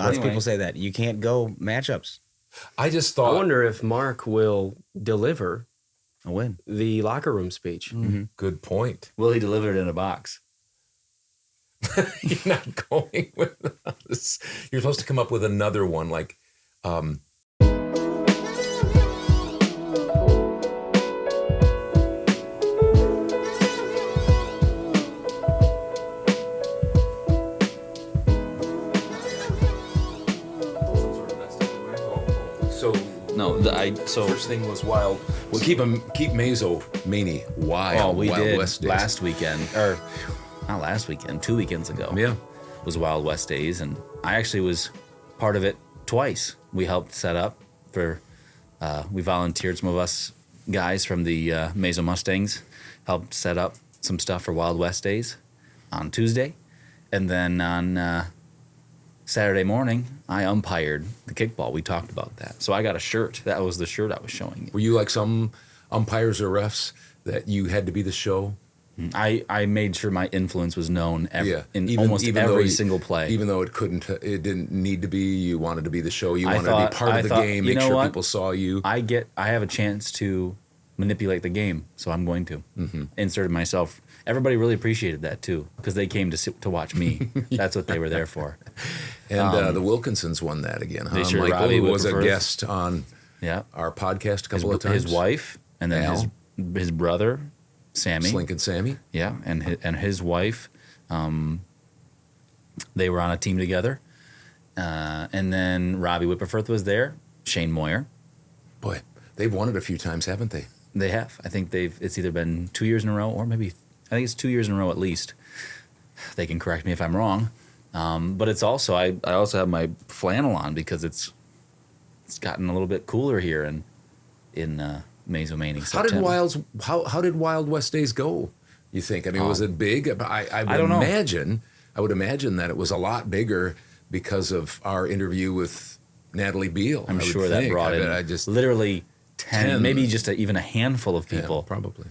Lots of people say that. You can't go matchups. I just thought. I wonder if Mark will deliver A win. the locker room speech. Mm-hmm. Good point. Will he deliver it in a box? You're not going with this. You're supposed to come up with another one, like, So first thing was wild. Well, keep Mazomanie wild. we Wild did West days. last weekend, or not last weekend, 2 weekends ago. Yeah. Was Wild West Days, and I actually was part of it twice. We helped set up for, we volunteered, some of us guys from the Mazo Mustangs helped set up some stuff for Wild West Days on Tuesday, and then on Saturday morning, I umpired the kickball. We talked about that. So I got a shirt. That was the shirt I was showing you. Were you like some umpires or refs that you had to be the show? I made sure my influence was known in almost even every single play. Even though it didn't need to be, you wanted to be the show. You I wanted thought- to be part I of the thought, game, you make know sure what? people saw you. I have a chance to manipulate the game, so I'm going to. Inserted myself. Everybody really appreciated that too, because they came to watch me. That's what they were there for. And the Wilkinsons won that again, huh? They sure, Michael, Robbie who was a Whipperforth. guest on Yeah, our podcast a couple of times. his wife, and then Al. his brother, Sammy. Slink and Sammy. Yeah, and his wife. They were on a team together, and then Robbie Whipperforth was there. Shane Moyer. Boy, they've won it a few times, haven't they? They have. I think it's either been 2 years in a row, or maybe I think it's 2 years in a row at least. They can correct me if I'm wrong. But it's also I also have my flannel on because it's gotten a little bit cooler here in Mazomanie. How did Wild West Days go? You think? I mean, was it big? I don't know. I would imagine that it was a lot bigger because of our interview with Natalie Beal. I'm sure that brought in literally 10, maybe just even a handful of people. Yeah, probably.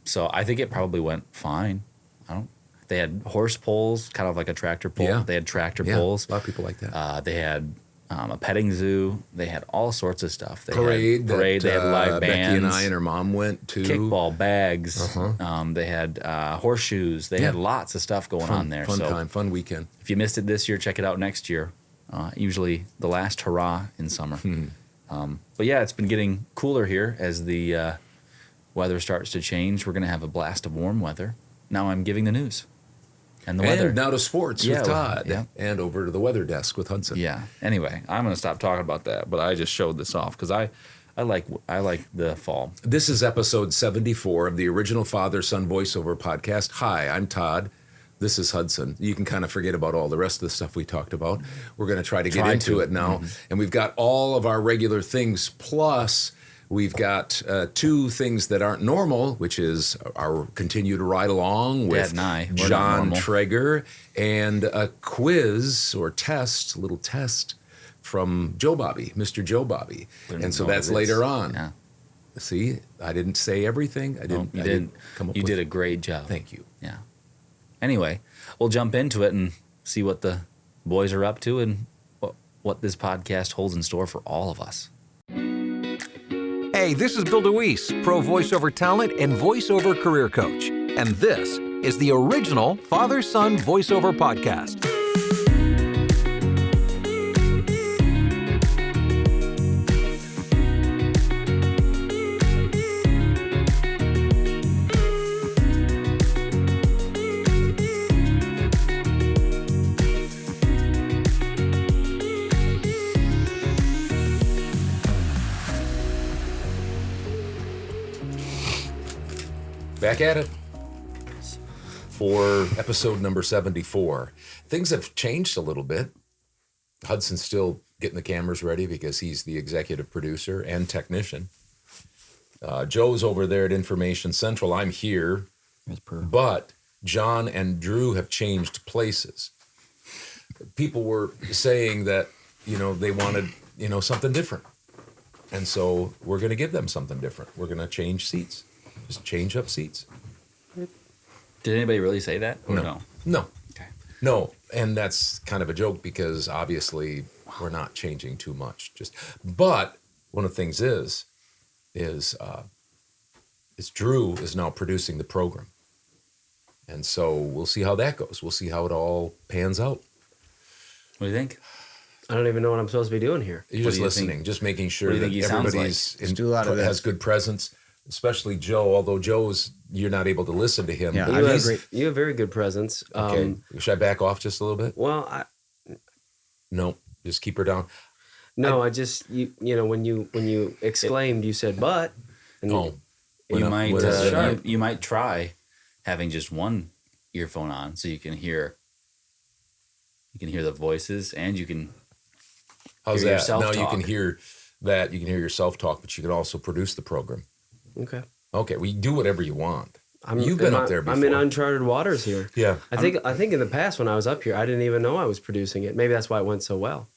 So I think it probably went fine. They had horse poles, kind of like a tractor pole. Yeah. They had tractor Yeah, poles. a lot of people like that. They had a petting zoo. They had all sorts of stuff. They Parade. Had parade. They had live bands. Becky and I and her mom went to. Kickball bags. Uh-huh. They had horseshoes. They had lots of stuff going on there. Fun weekend. If you missed it this year, check it out next year. Usually the last hurrah in summer. But yeah, it's been getting cooler here as the weather starts to change. We're going to have a blast of warm weather. Now I'm giving the news. And the weather. And now to sports with Todd. Yeah. And over to the weather desk with Hudson. Yeah. Anyway, I'm going to stop talking about that, but I just showed this off because I like the fall. This is episode 74 of the original Father-Son voiceover podcast. Hi, I'm Todd. This is Hudson. You can kind of forget about all the rest of the stuff we talked about. We're going to try to get into it now. And we've got all of our regular things, plus we've got two things that aren't normal, which is our continue to ride along with John Trager and a quiz or little test from Joe Bobby, Mr. Joe Bobby. And so that's later on. Yeah. See, I didn't say everything. I didn't come up with. You did a great job. Thank you. Yeah. Anyway, we'll jump into it and see what the boys are up to and what this podcast holds in store for all of us. Hey, this is Bill DeWeese, pro voiceover talent and voiceover career coach. And this is the original Father-Son voiceover podcast. Back at it for episode number 74. Things have changed a little bit. Hudson's still getting the cameras ready because he's the executive producer and technician. Joe's over there at Information Central. I'm here. But John and Drew have changed places. People were saying that, they wanted, something different. And so we're going to give them something different. We're going to change seats. Just change up seats. Did anybody really say that? Or no. No. Okay. No, and that's kind of a joke because obviously we're not changing too much. But one of the things is Drew is now producing the program. And so we'll see how that goes. We'll see how it all pans out. What do you think? I don't even know what I'm supposed to be doing here. You're just listening, just making sure that everybody's do a lot of has this. good presence, especially Joe, although you're not able to listen to him. Yeah, You have very good presence. Okay. Should I back off just a little bit? Well, No, just keep her down. I just when you exclaimed, you said "but," and You might try having just one earphone on so you can hear the voices and you can How's hear that? yourself Now you talk. can hear that. You can hear yourself talk, but you can also produce the program. okay. Okay, we do whatever you want. You've been up there before. I'm in uncharted waters here. Yeah. I think in the past when I was up here, I didn't even know I was producing it. Maybe that's why it went so well.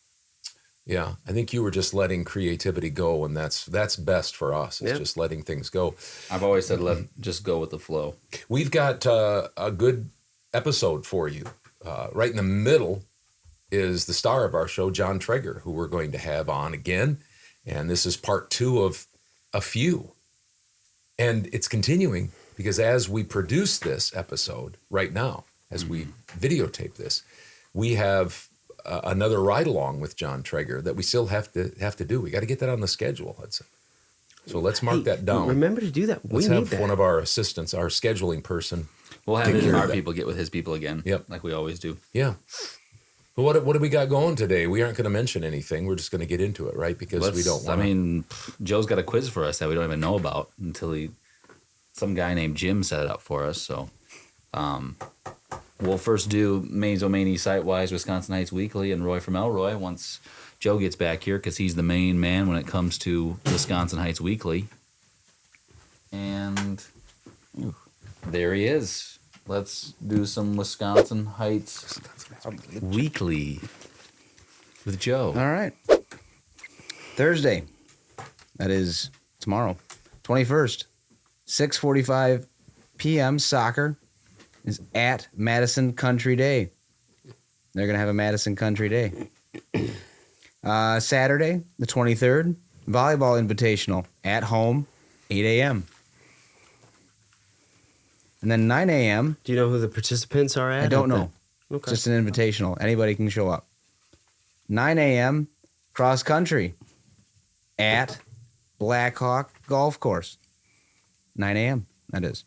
Yeah, I think you were just letting creativity go, and that's best for us. It's Yeah. just letting things go. I've always said just go with the flow. We've got a good episode for you. Right in the middle is the star of our show, John Trager, who we're going to have on again. And this is part 2 of a few. And it's continuing because as we produce this episode right now, as we videotape this, we have another ride along with John Trager that we still have to do. We got to get that on the schedule, Hudson. So let's mark that down. Remember to do that. Let's we need have that. one of our assistants, our scheduling person. We'll have Take care of our that. people get with his people again. Yep. Like we always do. Yeah. Well, what do we got going today? We aren't going to mention anything. We're just going to get into it, right? Because we don't want Joe's got a quiz for us that we don't even know about until some guy named Jim set it up for us. So we'll first do Mazomanie Site-Wise Wisconsin Heights Weekly and Roy from Elroy once Joe gets back here because he's the main man when it comes to Wisconsin Heights Weekly. And there he is. Let's do some Wisconsin Heights Weekly with Joe. All right. Thursday. That is tomorrow. 21st. 6:45 p.m. Soccer is at Madison Country Day. They're going to have a Madison Country Day. Saturday, the 23rd, Volleyball Invitational at home, 8 a.m. And then 9 a.m. Do you know who the participants are at? I don't know. Okay. It's just an invitational. Anybody can show up. 9 a.m. cross country at Blackhawk Golf Course. 9 a.m. That is.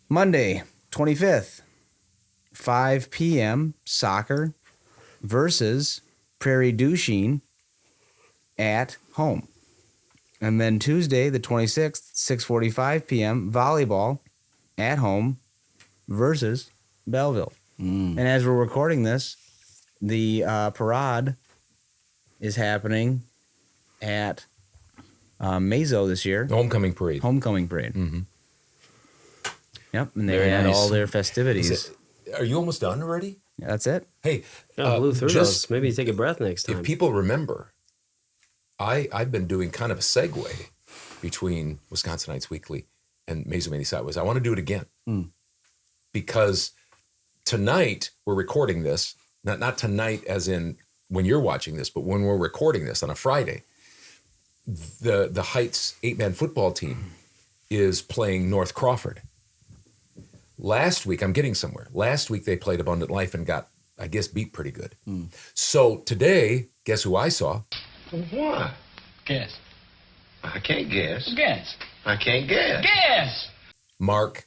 Monday, 25th, 5 p.m. soccer versus Prairie du Chien at home. And then Tuesday, the 26th, 6:45 p.m. volleyball at home versus Belleville. And as we're recording this, the parade is happening at Mazo this year. The homecoming parade. Homecoming parade. Mm-hmm. Yep, and they Very had nice. all their festivities. Are you almost done already? Yeah, that's it. Hey, I blew through just those. Maybe take a breath next time. if people remember, I've been doing kind of a segue between Wisconsin Heights Weekly and Mazomanie Sideways. I want to do it again because tonight we're recording this. Not tonight, as in when you're watching this, but when we're recording this on a Friday, the Heights 8-man football team is playing North Crawford. Last week, I'm getting somewhere. Last week they played Abundant Life and got, I guess, beat pretty good. So today, guess who I saw? What? Guess. I can't guess. Guess. I can't guess. Guess. Mark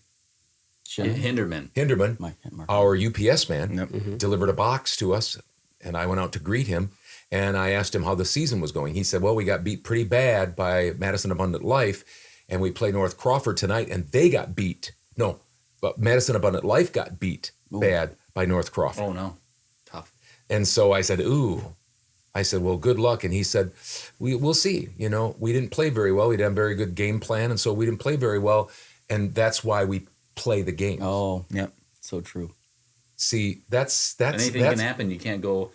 Hinderman. Hinderman, Mark. our UPS man, Yep. delivered a box to us, and I went out to greet him, and I asked him how the season was going. He said, well, we got beat pretty bad by Madison Abundant Life, and we play North Crawford tonight, and they got beat. No, but Madison Abundant Life got beat bad by North Crawford. Oh, no. Tough. And so I said, ooh. I said, well, good luck. And he said, we'll see. You know, we didn't play very well. We didn't have a very good game plan, and so we didn't play very well, and that's why we play the game. Oh, Yep. so true. See, that's Anything can happen. You can't go.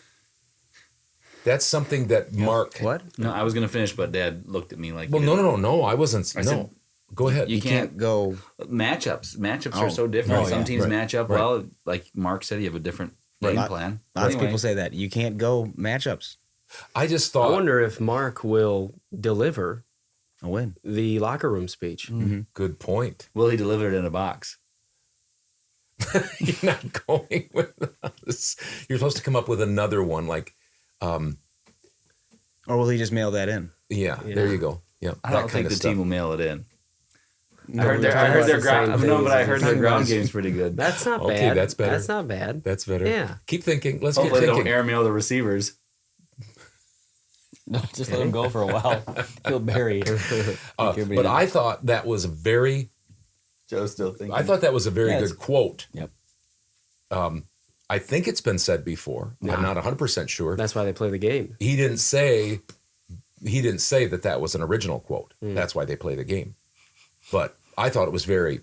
That's something that Mark. What? No, I was going to finish, but Dad looked at me like. Well, no. I wasn't. I no. said, Go ahead. You can't go. Matchups are so different. Oh, Some yeah. teams Right. match up Right. well. Like Mark said, you have a different game plan. Lots of Anyway, people say that you can't go matchups. I just I thought. wonder if Mark will deliver A win. the locker room speech. Good point. will he deliver it in a box? You're not going with this. You're supposed to come up with another one, like, Or will he just mail that in? yeah. Yeah. There you go. Yeah, I that don't kind think of the stuff. team will mail it in. No, I heard we're their talking about the ground. same No, things but I as heard we're their talking ground about. game's pretty good. That's not Okay, bad. that's better. That's not bad. That's better. Yeah. Keep thinking. Let's Hopefully, keep they don't thinking. airmail the receivers. No, just let him go for a while. He'll bury it. But I thought that was a very. Joe's still thinking. I thought that was a very Yeah, good quote. Yep. I think it's been said before. I'm not 100% sure. That's why they play the game. He didn't say that was an original quote. That's why they play the game. But I thought it was it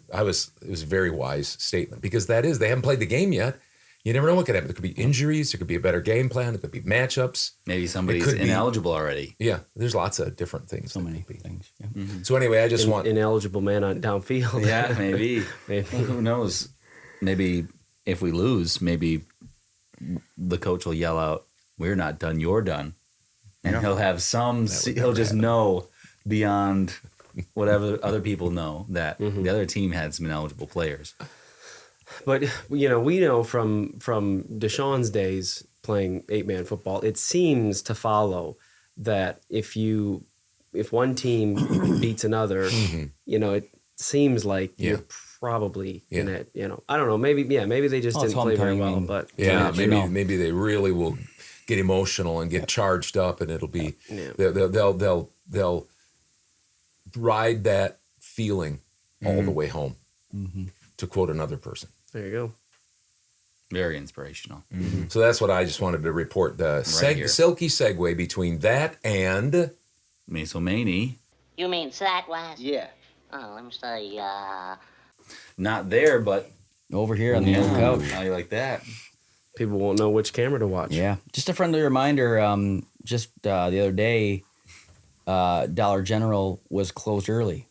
was a very wise statement because they haven't played the game yet. You never know what could happen. There could be injuries. There could be a better game plan. There could be matchups. Maybe somebody's could be- ineligible already. Yeah, there's lots of different things. So that many could be. things. Yeah. So anyway, I just want. Ineligible man on downfield. Yeah, maybe. Maybe. Who knows? Maybe if we lose, maybe the coach will yell out, "We're not done. You're done," and he'll have some. He'll just know beyond whatever other people know that the other team had some ineligible players. But we know from Deshaun's days playing 8-man football, it seems to follow that if one team beats another, it seems like you're probably in it. I don't know. Maybe they just Well, it's didn't play very homecoming, well. I mean, But Yeah, you know. maybe they really will get emotional and get charged up, and it'll be they'll ride that feeling all the way home. To quote another person. there you go. Very inspirational. So that's what I just wanted to report. The here. silky segue between that and Mazomanie, You mean sight-wise? Yeah. Oh, let me say, not there, but Over here on the old couch. How you like that? People won't know which camera to watch. Yeah. Just a friendly reminder, just the other day, Dollar General was closed early.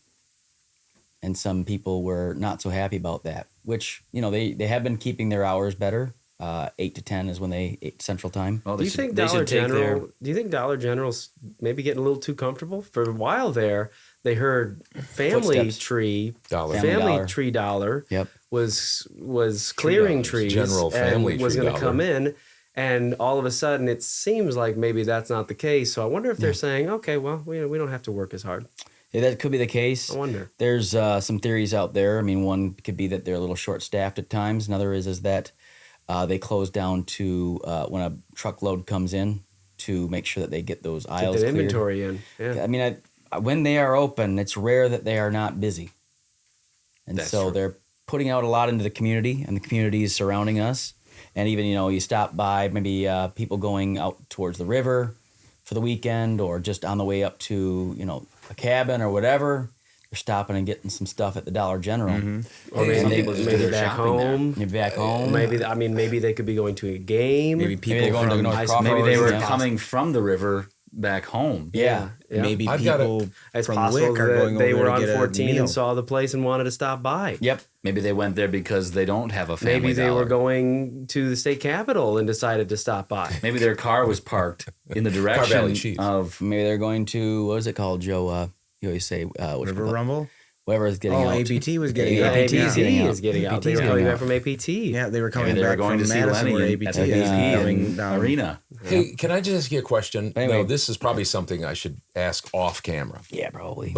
And some people were not so happy about that, which, they have been keeping their hours better. 8 to 10 is when they 8 Central Time. Well, Do you think Dollar General's maybe getting a little too comfortable? For a while there, they heard Family Footsteps. Tree Dollar. Family Family Dollar. Tree Dollar Yep. was clearing dollars. trees General Family and was Tree going to Dollar. come in, and all of a sudden it seems like maybe that's not the case. So I wonder if they're saying, okay, well, we don't have to work as hard. Yeah, that could be the case. I wonder. There's some theories out there. I mean, one could be that they're a little short-staffed at times. Another is that they close down to when a truckload comes in to make sure that they get those Get aisles the cleared. inventory in. Yeah. I mean, when they are open, it's rare that they are not busy. And That's so true. they're putting out a lot into the community and the communities surrounding us. And even, you stop by, maybe people going out towards the river for the weekend or just on the way up to, a cabin or whatever. They're stopping and getting some stuff at the Dollar General. Or maybe, Some people just do maybe their back shopping there. home. You're back home. Maybe they could be going to a game. Maybe people they're going to from North I- Crawford. Maybe they were Yeah. coming from the river back home. Yeah. maybe I've got people It's from possible Wick are that going they over were to on get a 14 meal. and saw the place and wanted to stop by. Yep. Maybe they went there because they don't have a family Maybe they were dollar. going to the state capitol and decided to stop by. Maybe their car was parked in the Valley direction Cheese. of. Maybe they're going to, what is it called, Joe? You always say, River Rumble. whatever is getting Oh, out. APT was getting Yeah, out. APT APT 's getting out. is getting out. APT They 's were coming getting back out. from APT. Yeah, they were coming Maybe they were back going from to see Madison Lenny where at APT the is APT coming down. arena. Hey, can I just ask you a question? Anyway. No, this is probably something I should ask off camera. Yeah, probably.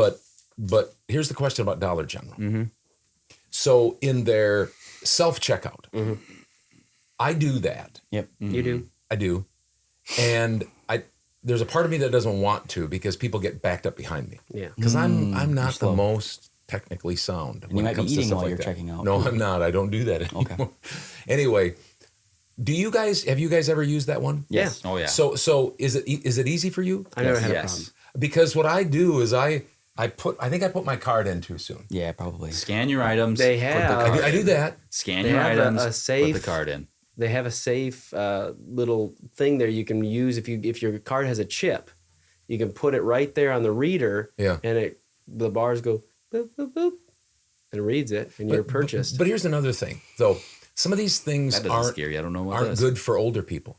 But here's the question about Dollar General. So in their self-checkout, I do that. Yep. You do. I do. And there's a part of me that doesn't want to because people get backed up behind me. Yeah. Because I'm not the slow. most technically sound. you might be eating while you're checking out, No, too. I'm not. I don't do that anymore. Okay. Anyway, have you guys ever used that one? Yes. Oh yeah. So is it easy for you? I never had a Yes. problem. Because what I do is I think I put my card in too soon. Yeah, probably. Scan your items. They put the have- card I do in. that. Scan They your have items. a safe- Put the card in. They have a safe little thing there you can use if your card has a chip. You can put it right there on the reader, Yeah. and the bars go boop, boop, boop, and reads it, and you're purchased. But here's another thing, though. Some of these things That doesn't scare you. I don't know what aren't does. good for older people.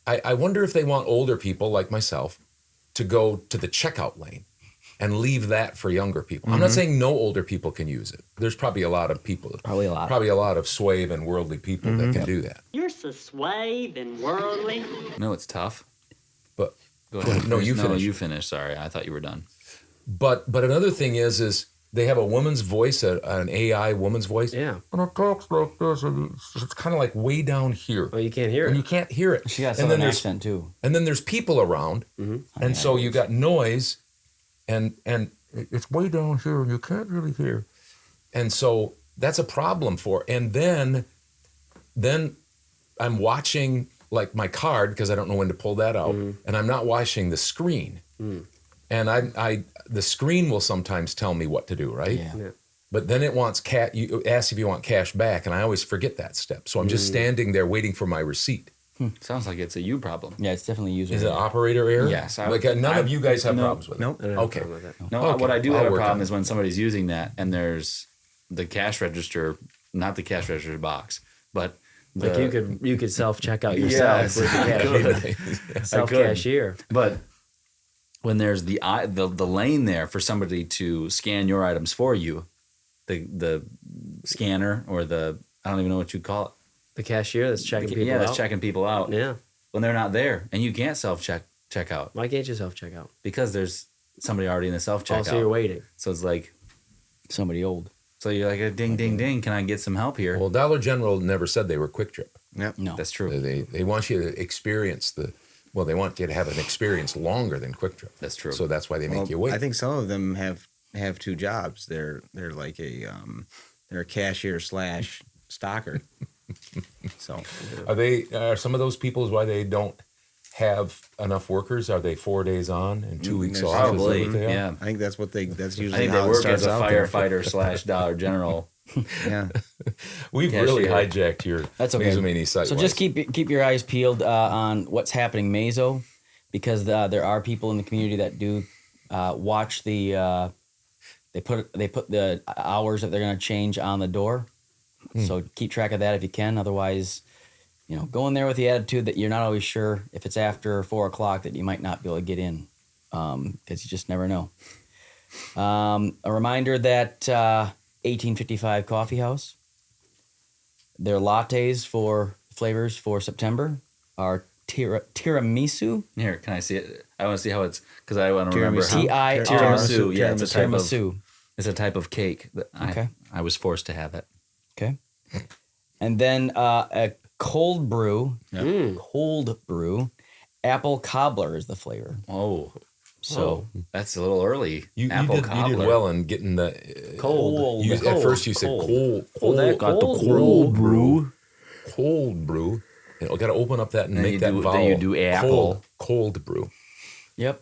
I wonder if they want older people like myself to go to the checkout lane and leave that for younger people. I'm not saying no older people can use it. There's probably a lot of people, Probably a lot. probably a lot of suave and worldly people that can do that. You're so suave and worldly. No, it's tough. But Go ahead. No, you finish. you finish. Sorry, I thought you were done. But another thing is they have a woman's voice, an AI woman's voice. Yeah. And it talks like this, and it's kind of like way down here. Well, you can't hear And it. you can't hear it. She got and some then accent too. And then there's people around, and so you got noise, and it's way down here, and you can't really hear. And so that's a problem for. And then I'm watching like my card because I don't know when to pull that out, and I'm not watching the screen. And I the screen will sometimes tell me what to do, right? Yeah. But then it wants you asks if you want cash back, and I always forget that step. So I'm just standing there waiting for my receipt. Sounds like it's a you problem. Yeah, it's definitely user. Is it operator error? Yes, Like none of you guys have problems with it. Nope. I don't have a Okay. problem with that. No, Okay, what I do I'll have a work problem on is when somebody's using that and there's the cash register, not the cash register box, but Like the, you could self check out yourself Yes, with I the could. self cashier. But when there's the lane there for somebody to scan your items for you, the scanner or I don't even know what you call it. The cashier that's checking people Yeah, out. that's checking people out. Yeah. Oh, When they're not there, and you can't check out Why can't you self check out? because there's somebody already in the self checkout. Also, you're waiting. So it's like, Somebody old. so you're like a ding, ding, ding. Can I get some help here? Well, Dollar General never said they were Quick Trip. Yep. No. That's true. They want you to experience they want you to have an experience longer than Quick Trip. That's true. So that's why they make you wait. I think some of them have two jobs. They're like they're a cashier / stalker. So Are some of those people why they don't have enough workers? Are they 4 days on and 2 weeks there's off? Is that Probably, what they are? yeah. I think that's I usually think how they it work starts as a out there. firefighter / Dollar General. Yeah. We've really Cashier. hijacked your That's okay. Mazomanie site. So just keep your eyes peeled on what's happening Mazo, because there are people in the community that do watch the they put the hours that they're going to change on the door. So keep track of that if you can. Otherwise, go in there with the attitude that you're not always sure if it's after 4 o'clock that you might not be able to get in, because you just never know. A reminder that 1855 Coffee House, their lattes for flavors for September are tiramisu. Here, can I see it? I want to see how it's because I want to remember Tiramisu. how tiramisu. Yeah, it's a type of Tiramisu. it's a type of cake that Okay. I was forced to have it. Okay. And then a cold brew, apple cobbler is the flavor. Oh, So that's a little early. You Apple did cobbler. well in getting the Cold. At first you said cold. that got the cold brew. Cold brew. And got to open up that and Then make you that do- vowel. then you do apple. Cold brew. Yep.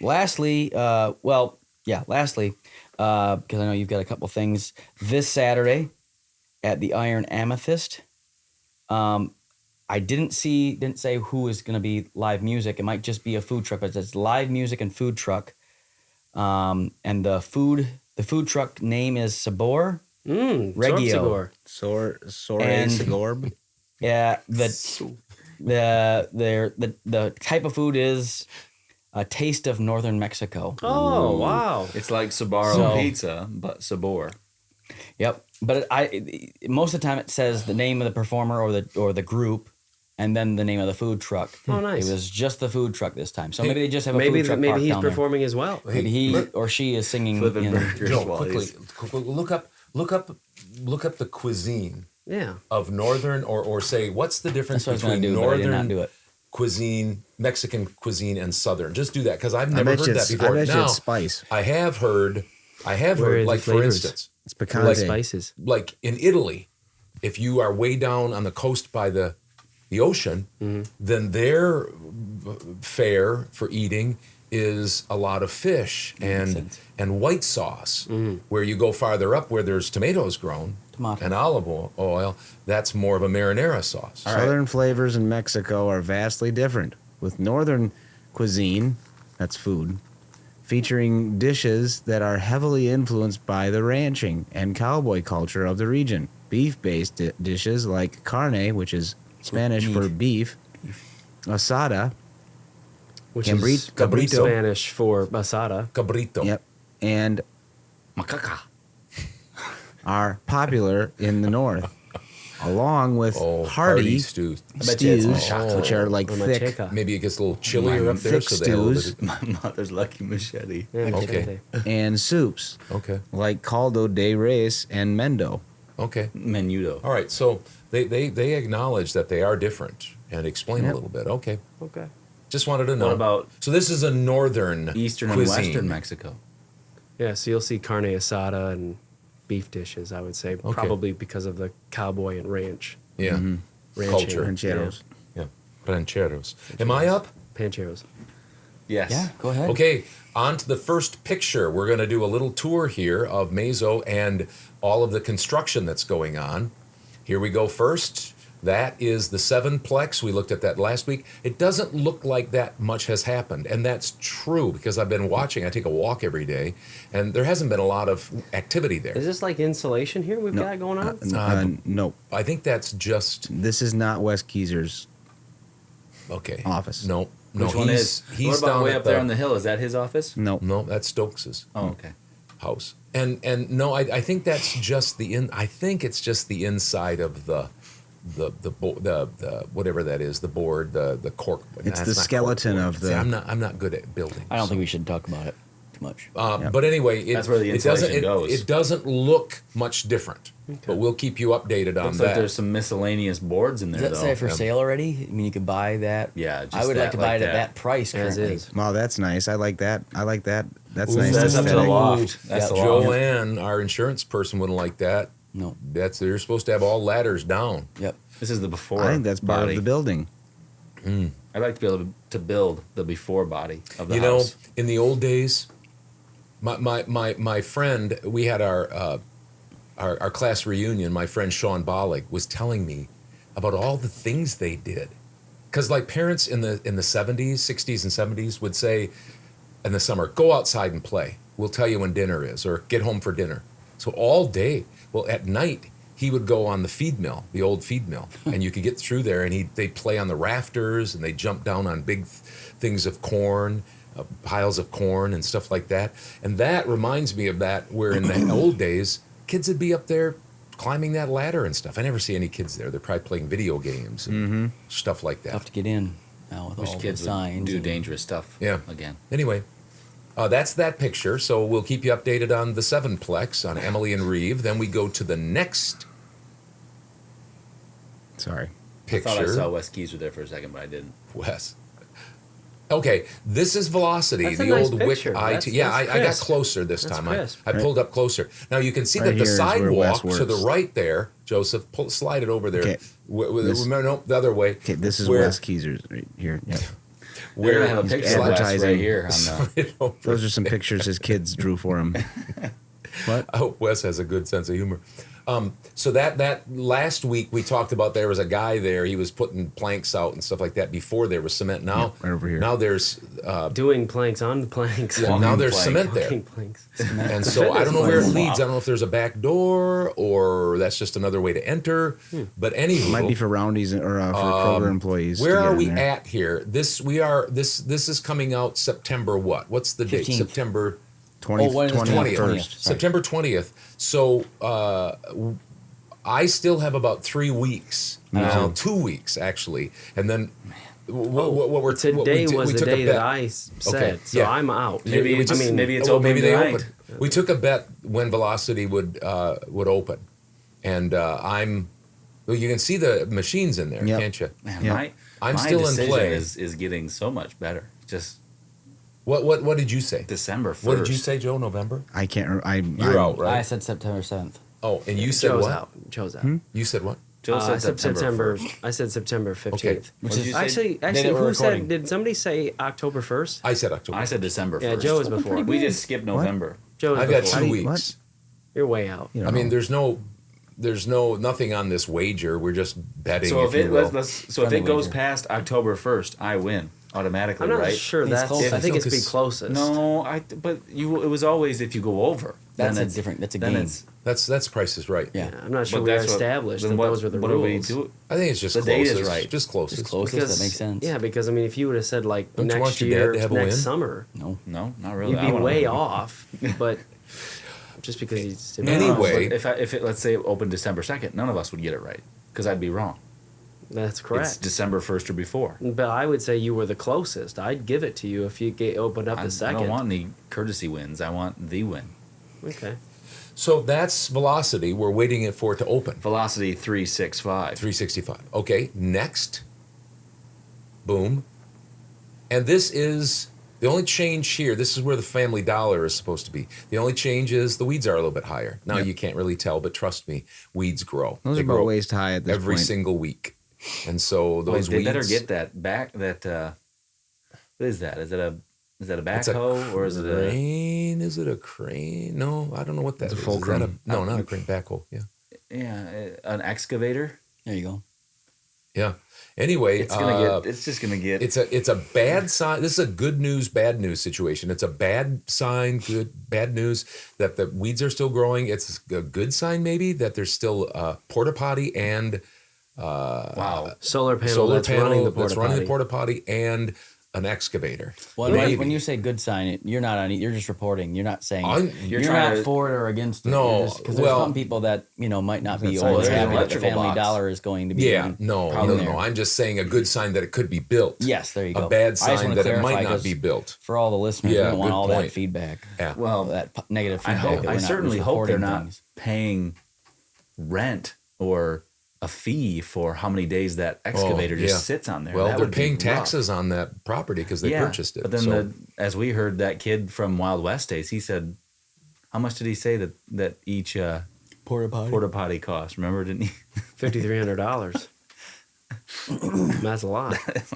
Lastly, lastly, because I know you've got a couple things this Saturday at the Iron Amethyst. I didn't say who is going to be live music. It might just be a food truck, but it's live music and food truck. And the food truck name is Sabor Regio. Sore And- Sigorb. Yeah, the type of food is a taste of northern Mexico. Oh, wow. It's like Sbarro So- pizza, but Sabor. Yep, but most of the time it says the name of the performer or the group, and then the name of the food truck. Oh, nice. It was just the food truck this time. So maybe they just have a Maybe food truck maybe parked he's down there. performing as well. Maybe he or she is singing. Flipping in- burgers Joe, while quickly, he's- look up the cuisine Yeah. of northern or say what's the difference That's what I was between going to do, but I did not northern do it. cuisine, Mexican cuisine, and southern. Just do that because I've I never bet heard you that it's, before. I bet you Now, it's spice. I have heard, Where are the like for flavors? instance, It's picante. Spices. like in Italy, if you are way down on the coast by the ocean, then their fare for eating is a lot of fish and white sauce. Where you go farther up where there's tomatoes grown Tomato. and olive oil, that's more of a marinara sauce. Southern flavors in Mexico are vastly different. With northern cuisine, that's food, featuring dishes that are heavily influenced by the ranching and cowboy culture of the region. Beef-based dishes like carne, which is Spanish for beef, asada, Which Cabrit- is cabrito. Spanish for asada. Cabrito. yep, and Macaca. are popular in the north, along with hearty stew. stews, machaca. which are like Or thick, macheca. Maybe it gets a little chillier up there. thick So they have a little stews. bit- My mother's lucky machete. Yeah, Okay. machete. and soups Okay. like caldo de res and mendo. Okay. Menudo. All right. So they acknowledge that they are different and explain a Yep. little bit. Okay. Okay. Just wanted to know. What about So this is a northern Eastern cuisine. and Western Mexico? Yeah, so you'll see carne asada and beef dishes, I would say, probably because of the cowboy and ranch. Yeah. Ranching. Culture. Rancheros. Yeah. Rancheros. Am I up? Pancheros. Yes. Yeah, go ahead. Okay, on to the first picture. We're going to do a little tour here of Mazo and all of the construction that's going on. Here we go first. That is the 7-plex. We looked at that last week. It doesn't look like that much has happened, and that's true because I've been watching. I take a walk every day, and there hasn't been a lot of activity there. Is this like insulation here we've got going on? No, I think that's just this is not Wes Keezer's okay. office. No, Which one is? He's What about down way at up there on the hill? Is that his office? No, No, that's Stokes's Oh, okay. house. And no, I think that's just I think it's just the inside of the whatever that is, the board, the cork. It's Nah, the not skeleton cork board. of the- See, I'm not good at building. I don't think we should talk about it too much. But anyway, That's where the insulation goes. It doesn't look much different, but we'll keep you updated on Looks that. like there's some miscellaneous boards in Does there, that though. say for sale already? I mean, you could buy that. Yeah, just I would that, like to buy like it at that. that price As currently. is. wow, that's nice. I like that. That's Ooh, nice. That's up to the aesthetic. loft. That's Yeah, the loft. Joanne, our insurance person, wouldn't like that. No. They're supposed to have all ladders down. Yep. This is the before. I think that's part body. of the building. I'd like to be able to build the before body of the You house. know, in the old days, my friend, we had our class reunion. My friend Sean Bollig was telling me about all the things they did, because like parents in the 70s, 60s, and 70s would say in the summer, go outside and play. We'll tell you when dinner is, or get home for dinner. So all day, well, at night he would go on the feed mill, the old feed mill, and you could get through there, and they'd play on the rafters, and they'd jump down on big things of corn, piles of corn and stuff like that. And that reminds me of that, where in the old days, kids would be up there climbing that ladder and stuff. I never see any kids there. They're probably playing video games and stuff like that. Tough to get in now with Wish all the kids would signs. do and- dangerous stuff. Yeah. Again. Anyway, that's that picture. So we'll keep you updated on the 7-plex on Emily and Reeve. Then we go to the next Sorry. picture. I thought I saw Wes Keezer there for a second, but I didn't. Wes. Okay, this is Velocity, That's a the nice old WIC picture. IT. That's I got crisp. closer this That's time. crisp. I pulled up closer. Now you can see Right that the here is where Wes sidewalk to the works. right there, Joseph, slide it over there. Okay. This, no, the other way. Okay, this is Where- Wes Keezer's right here. Yep. We're Where gonna have a picture of Wes advertising. right here. On the, slide it over. Those are some pictures his kids drew for him. What? I hope Wes has a good sense of humor. So that last week we talked about there was a guy there. He was putting planks out and stuff like that before there was cement. Now, right over here. Now there's Doing planks on the planks. now there's plank. cement there. Walking planks. And so I don't know where it leads. I don't know if there's a back door or that's just another way to enter. But anyway, Might be for roundies or for Kroger employees. where to get are in we there. at here? This is coming out September what? What's the date? 15th. September 20, Oh, when is the 20th. 20th. September 20th. So I still have about 3 weeks. Now, 2 weeks actually, and then what we're Today what we was the took a day bet. that I said, Okay, so yeah. I'm out. maybe we it's just- maybe it's well, open maybe they tonight. open. We took a bet when Velocity would open, and well, you can see the machines in there, Yep. can't you? Man, Yeah. I'm my still in decision play. Is getting so much better. Just What did you say? December 1st. What did you say, Joe? November? I can't. You're out, I right? said September 7th. Oh, and you said Joe's what? out. Joe's out. You said what? Joe I said said September. September. 1st. I said September 15th. Okay. Which What'd is you say? Actually, Day that we're who recording. said? Did somebody say October 1st? I said October. I said December 1st. Yeah, Joe was before. We just skipped November. Joe was I've got before. 2 you- weeks. what? You're way out. You I mean, know. there's nothing on this wager. We're just betting. So if you it will. so if Friendly it goes wager. past October 1st, I win. automatically, I'm not right? sure It's that's. closest. I think it's be Because- closest. No, but it was always if you go over. That's then a it's different. That's a then game. it's- That's Price is Right. Yeah. Yeah, I'm not sure but we that's what- established then that what- those were the what rules. do we do? I think it's just The date closest. is right. Just closest. Just closest. That makes sense. Yeah, because I mean, if you would have said like Don't you next want your dad year, to have a next win? summer, No. No, not really. you'd I be wanna way win. off. But just because he's Anyway. But if it let's say it opened December 2nd, none of us would get it right because I'd be wrong. that's correct. It's December 1st or before. But I would say you were the closest. I'd give it to you if you opened up I the second. don't want any courtesy wins. I want the win. Okay. So that's Velocity. We're waiting for it to open. Velocity 365. 365. Okay, next. Boom. And this is the only change here. This is where the Family Dollar is supposed to be. The only change is the weeds are a little bit higher. Now, you can't really tell, but trust me, weeds grow. Those They are about grow waist high at this every point. single week. And so Wait, those they weeds. better get that back. What is that? Is that a It's a backhoe or is it a? crane? Is it a crane? No, I don't know what that It's a is. full Is that crane. no, not a crane. Backhoe. Yeah. Yeah, an excavator. There you go. Yeah. Anyway, It's gonna get. It's just gonna get. It's a bad sign. This is a good news, bad news situation. It's a bad sign, bad news that the weeds are still growing. It's a good sign maybe that there's still porta potty and wow. Solar panel that's running the porta potty and an excavator. Well, Maybe. when you say good sign, you're not on. You're just reporting. You're not saying you're trying not to- for it or against it. No, because there's well- some people that might not be That's always like an happy that the electrical Family box. Dollar is going to be. Yeah, in- no. in there. I'm just saying a good sign that it could be built. Yes, there you go. A bad I just sign wanna that it clarify, might not 'cause be built. For all the listeners, Yeah, we don't want good all point. that feedback. Yeah. Well, that negative I feedback. hope. that we're I not certainly just hope they're reporting not things. paying rent or a fee for how many days that excavator yeah. just sits on there. Well, That they're would be paying rough. taxes on that property because they purchased it. But then, so. as we heard, that kid from Wild West days, he said, how much did he say that each Porta potty. porta potty cost? Remember, didn't he? $5,300. That's a lot. That's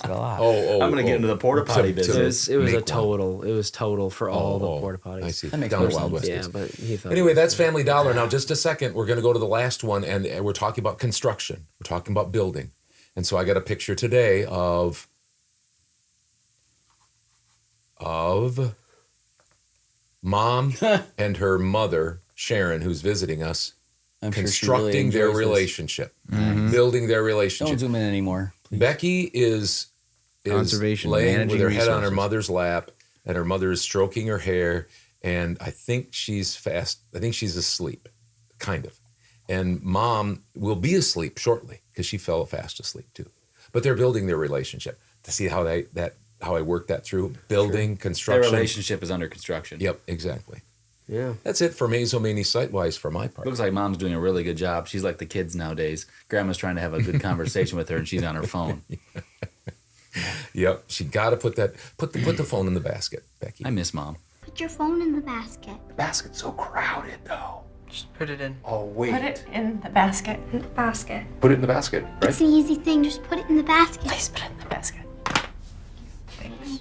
a lot. I'm gonna get into the porta potty business. It was make a one. total. It was total for all the porta potties. I see. That makes Down more the Wild sense. West Yeah, days. but he thought. Anyway, that's Family Dollar. Now, just a second. We're going to go to the last one, and we're talking about construction. We're talking about building. And so I got a picture today of Mom and her mother, Sharon, who's visiting us, I'm sure she constructing really their enjoys this. relationship, building their relationship. Don't zoom in anymore. Please. Becky is Conservation, laying with managing her head on her resources. mother's lap, and her mother is stroking her hair, and I think she's fast. I think she's asleep, kind of. And Mom will be asleep shortly because she fell fast asleep too. But they're building their relationship. To see how I work that through, building, Their construction. relationship is under construction. Yep, exactly. Yeah. That's it for Mazomanie Site-wise for my part. Looks like Mom's doing a really good job. She's like the kids nowadays. Grandma's trying to have a good conversation with her, and she's on her phone. Yep, she got to put the phone in the basket, Becky. I miss Mom. Put your phone in the basket. The basket's so crowded, though. Just put it in. Oh, wait. Put it in the basket. In the basket. Put it in the basket, right? It's an easy thing. Just put it in the basket. Please put it in the basket. Thanks.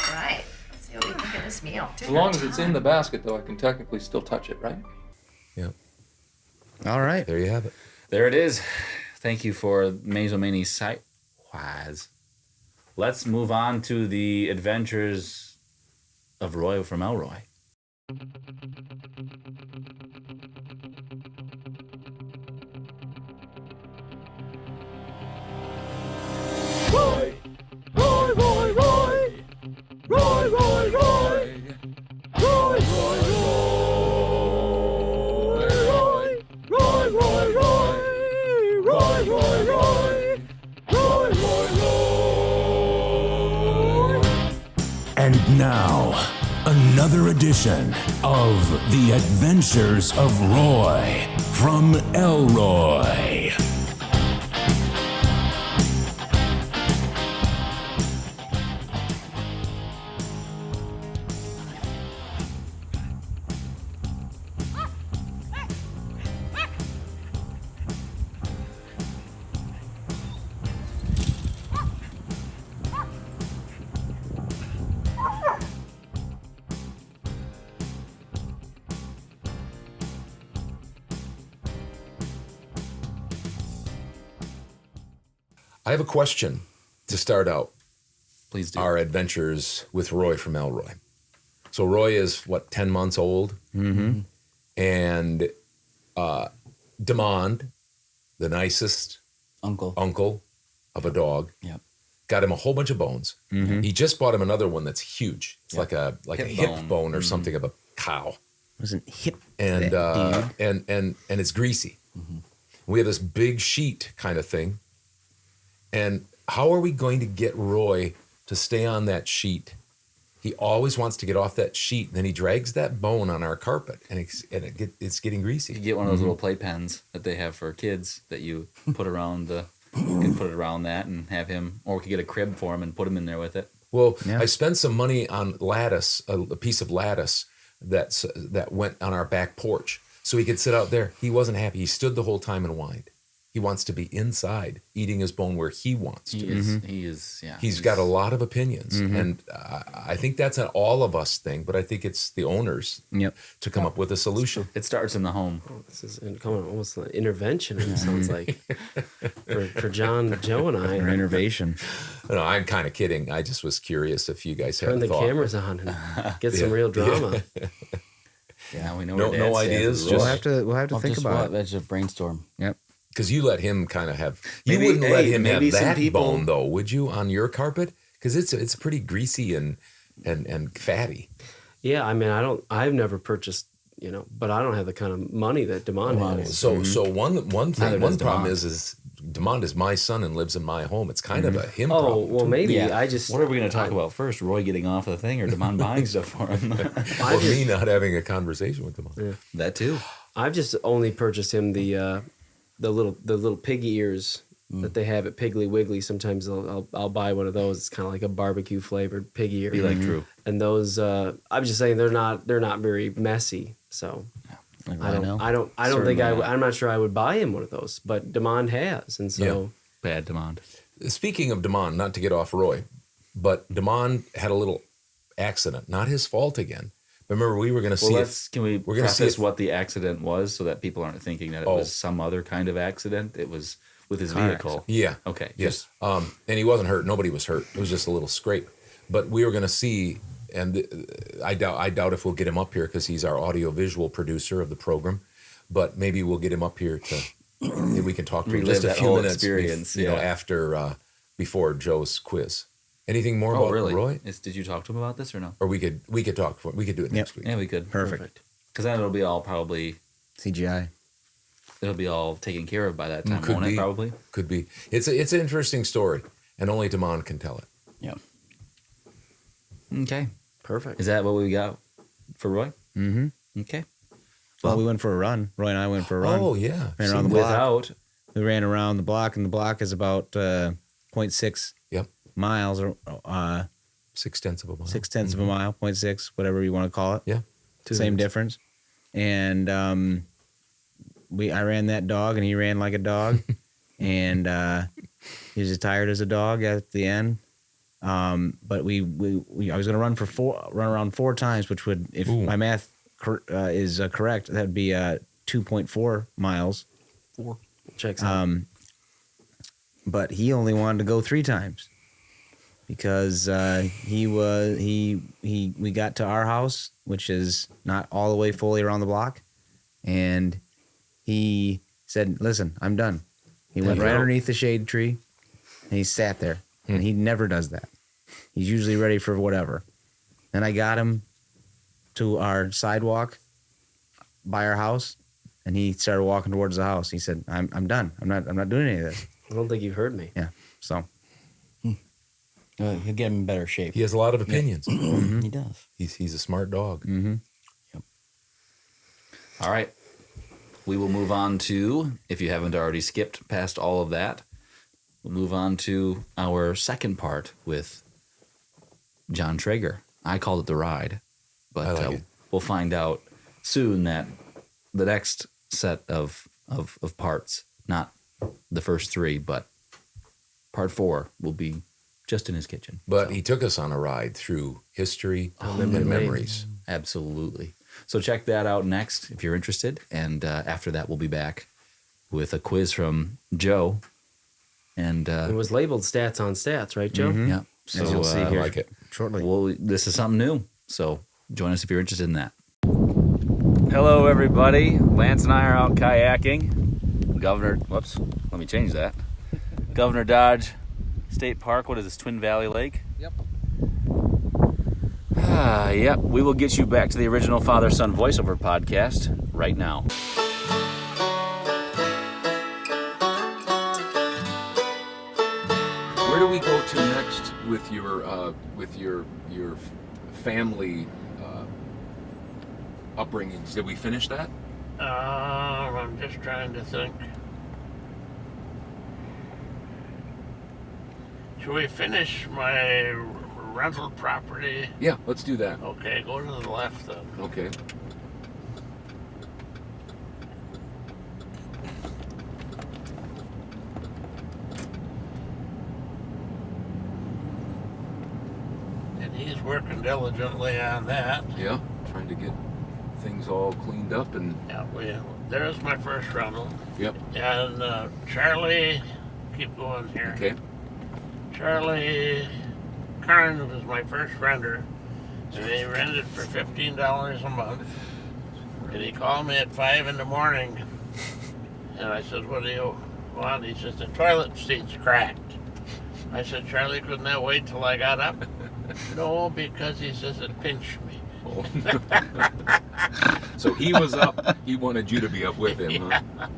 All right. Let's see what we think of this meal. As long as it's in the basket, though, I can technically still touch it, right? Yep. All right. There you have it. There it is. Thank you for Mazomanie Site-wise. Let's move on to the adventures of Roy from Elroy. And now, another edition of The Adventures of Roy from Elroy. I have a question to start out. Please do. our adventures with Roy from Elroy. So Roy is, 10 months old? Mm-hmm. And Demond, the nicest uncle of a dog, got him a whole bunch of bones. Mhm. He just bought him another one that's huge. It's like a hip bone or something of a cow. Wasn't hip. And that and it's greasy. We have this big sheet kind of thing. And how are we going to get Roy to stay on that sheet? He always wants to get off that sheet, and then he drags that bone on our carpet, and it's getting greasy. You get one of those little playpens that they have for kids that you put around you can put it around that and have him, or we could get a crib for him and put him in there with it. Well, I spent some money on lattice, a piece of lattice that went on our back porch, so he could sit out there. He wasn't happy. He stood the whole time and whined. He wants to be inside, eating his bone where he wants to. He is. He's got a lot of opinions, and I think that's an all of us thing. But I think it's the owners to come up with a solution. It starts in the home. Oh, this is almost an intervention. It sounds like for John, Joe, and I. Or innovation. No, I'm kind of kidding. I just was curious if you guys had Turn the thought. cameras on and get some real drama. Yeah, we know. No ideas. We'll have to think about it. That's just brainstorm. Yep. Because you let him kind of have. You Maybe- wouldn't let hey, him have maybe some that people- bone though, would you, on your carpet? Because it's pretty greasy and fatty. Yeah, I mean, I've never purchased, but I don't have the kind of money that Demond has. So one does problem Demond. is Demond is my son and lives in my home. It's kind of a him Oh, problem. well, too. maybe What are we going to talk I- about first? Roy getting off of the thing, or Demond buying stuff for him? Or me not having a conversation with Demond. Yeah. That too. I've just only purchased him the little piggy ears that they have at Piggly Wiggly. Sometimes I'll buy one of those. It's kind of like a barbecue flavored piggy ear. Be like Drew. And those, I'm just saying they're not very messy. So I don't think I'm not sure I would buy him one of those. But Demond has, and so bad Demond. Speaking of Demond, not to get off Roy, but Demond had a little accident. Not his fault again. Remember, we were going to see. Can we we're gonna see preface if- what the accident was, so that people aren't thinking that it was some other kind of accident? It was with his vehicle. Yeah. Okay. Yes. And he wasn't hurt. Nobody was hurt. It was just a little scrape. But we were going to see, and I doubt if we'll get him up here because he's our audio-visual producer of the program. But maybe we'll get him up here maybe we can talk to him Relive just a that few whole minutes, experience, after before Joe's quiz. Anything more Oh, about really? Roy? Did you talk to him about this or no? Or we could talk. We could do it next week. Yeah, we could. Perfect. Because then it'll be all probably CGI. It'll be all taken care of by that time, Could won't be. it? Probably. Could be. It's an interesting story, and only Demond can tell it. Yeah. Okay. Perfect. Is that what we got for Roy? Mm-hmm. Okay. Well, we went for a run. Roy and I went for a run. Oh yeah. Ran around the block. Without. We ran around the block, and the block is about 0.6 miles, or 0.6 of a mile. 0.6 of a mile, 0.6, whatever you want to call it. Yeah. Same difference. And I ran that dog, and he ran like a dog, and he was as tired as a dog at the end. But I was going to run around 4 times, which would, if my math is correct, that'd be 2.4 miles. 4 checks out. But he only wanted to go 3 times because we got to our house, which is not all the way fully around the block, and he said, "Listen, I'm done." He went right underneath the shade tree, and he sat there. And he never does that. He's usually ready for whatever. Then I got him to our sidewalk by our house, and he started walking towards the house. He said, "I'm done. I'm not doing any of this." I don't think you've heard me. Yeah. So He'll get him in better shape. He has a lot of opinions. He does. He's a smart dog. Mm-hmm. Yep. All right. We will move on to, if you haven't already skipped past all of that, we'll move on to our second part with John Trager. I called it the ride, but we'll find out soon that the next set of parts, not the first 3, but part 4 will be just in his kitchen. But he took us on a ride through history and memories. Absolutely. So check that out next if you're interested. And after that, we'll be back with a quiz from Joe. And It was labeled stats on stats, right, Joe? Mm-hmm. yeah, So As you'll see here I like it. shortly. well, this is something new. So join us if you're interested in that. Hello, everybody. Lance and I are out kayaking. Let me change that. Governor Dodge State Park. What is this, Twin Valley Lake? Yep. Yep. We will get you back to the original father-son voiceover podcast right now. Where do we go to next with your family upbringings? Did we finish that? I'm just trying to think. Should we finish my rental property? Yeah, let's do that. Okay, go to the left then. Okay. And he's working diligently on that. Yeah, trying to get things all cleaned up and. Yeah, there's my first rental. Yep. And Charlie, keep going here. Okay. Charlie Karn was my first renter, and he rented for $15 a month. And he called me at 5 in the morning, and I said, "What do you want?" He says, "The toilet seat's cracked." I said, "Charlie, couldn't that wait till I got up?" "No, because," he says, "it pinched me." Oh. So he was up. He wanted you to be up with him, huh?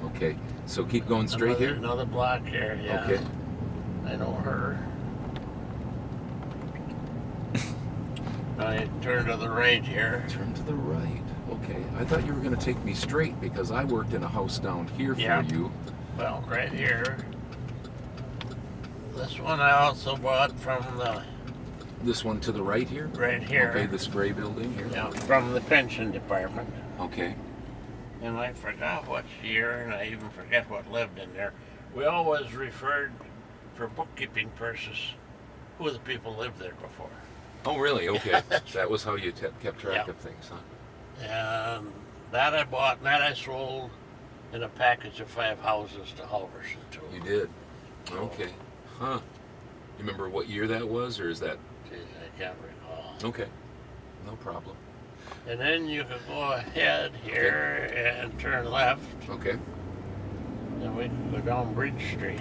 Okay. So keep going straight here. Another block here. Yeah. Okay. I know her. I turn to the right here. Turn to the right. Okay. I thought you were going to take me straight because I worked in a house down here for you. Well, right here. This one I also bought from the... This one to the right here? Right here. Okay, this gray building here? Yeah, from the pension department. Okay. And I forgot what year, and I even forget what lived in there. We always referred, for bookkeeping purposes, who the people lived there before. Oh, really? Okay. That was how you kept track of things, huh? And that I bought, and that I sold in a package of 5 houses to Halverson, too. You did? Okay. Huh. You remember what year that was, or is that... I can't recall. Okay. No problem. And then you can go ahead here and turn left. Okay. And we can go down Bridge Street.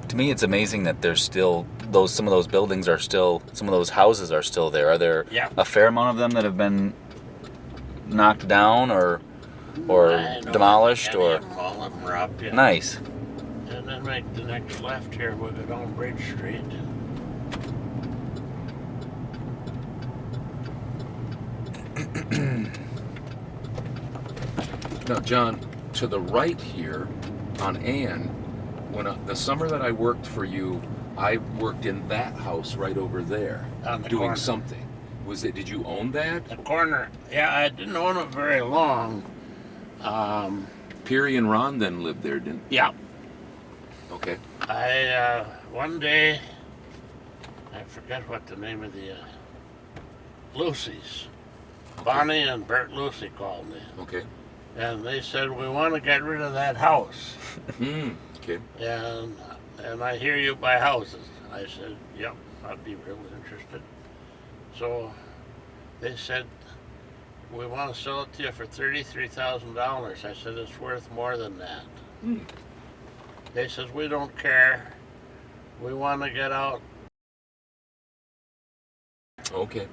To me, it's amazing that there's still some of those buildings are still, some of those houses are still there. Are there a fair amount of them that have been knocked down or demolished All or? of them are up, yeah. Nice. And then make the next left here. We'll go down Bridge Street. Now, John, to the right here on Ann, when the summer that I worked for you, I worked in that house right over there, On the doing corner. something. Did you own that? The corner. Yeah, I didn't own it very long. Peary and Ron then lived there, didn't? Yeah. Okay. I one day, I forget what the name of the Lucy's. Bonnie and Bert Lucy called me. Okay. And they said, "We want to get rid of that house." Okay. And I hear you buy houses. I said, "Yep, I'd be real interested." So they said, "We want to sell it to you for $33,000. I said, "It's worth more than that." They says, "We don't care. We want to get out." Okay.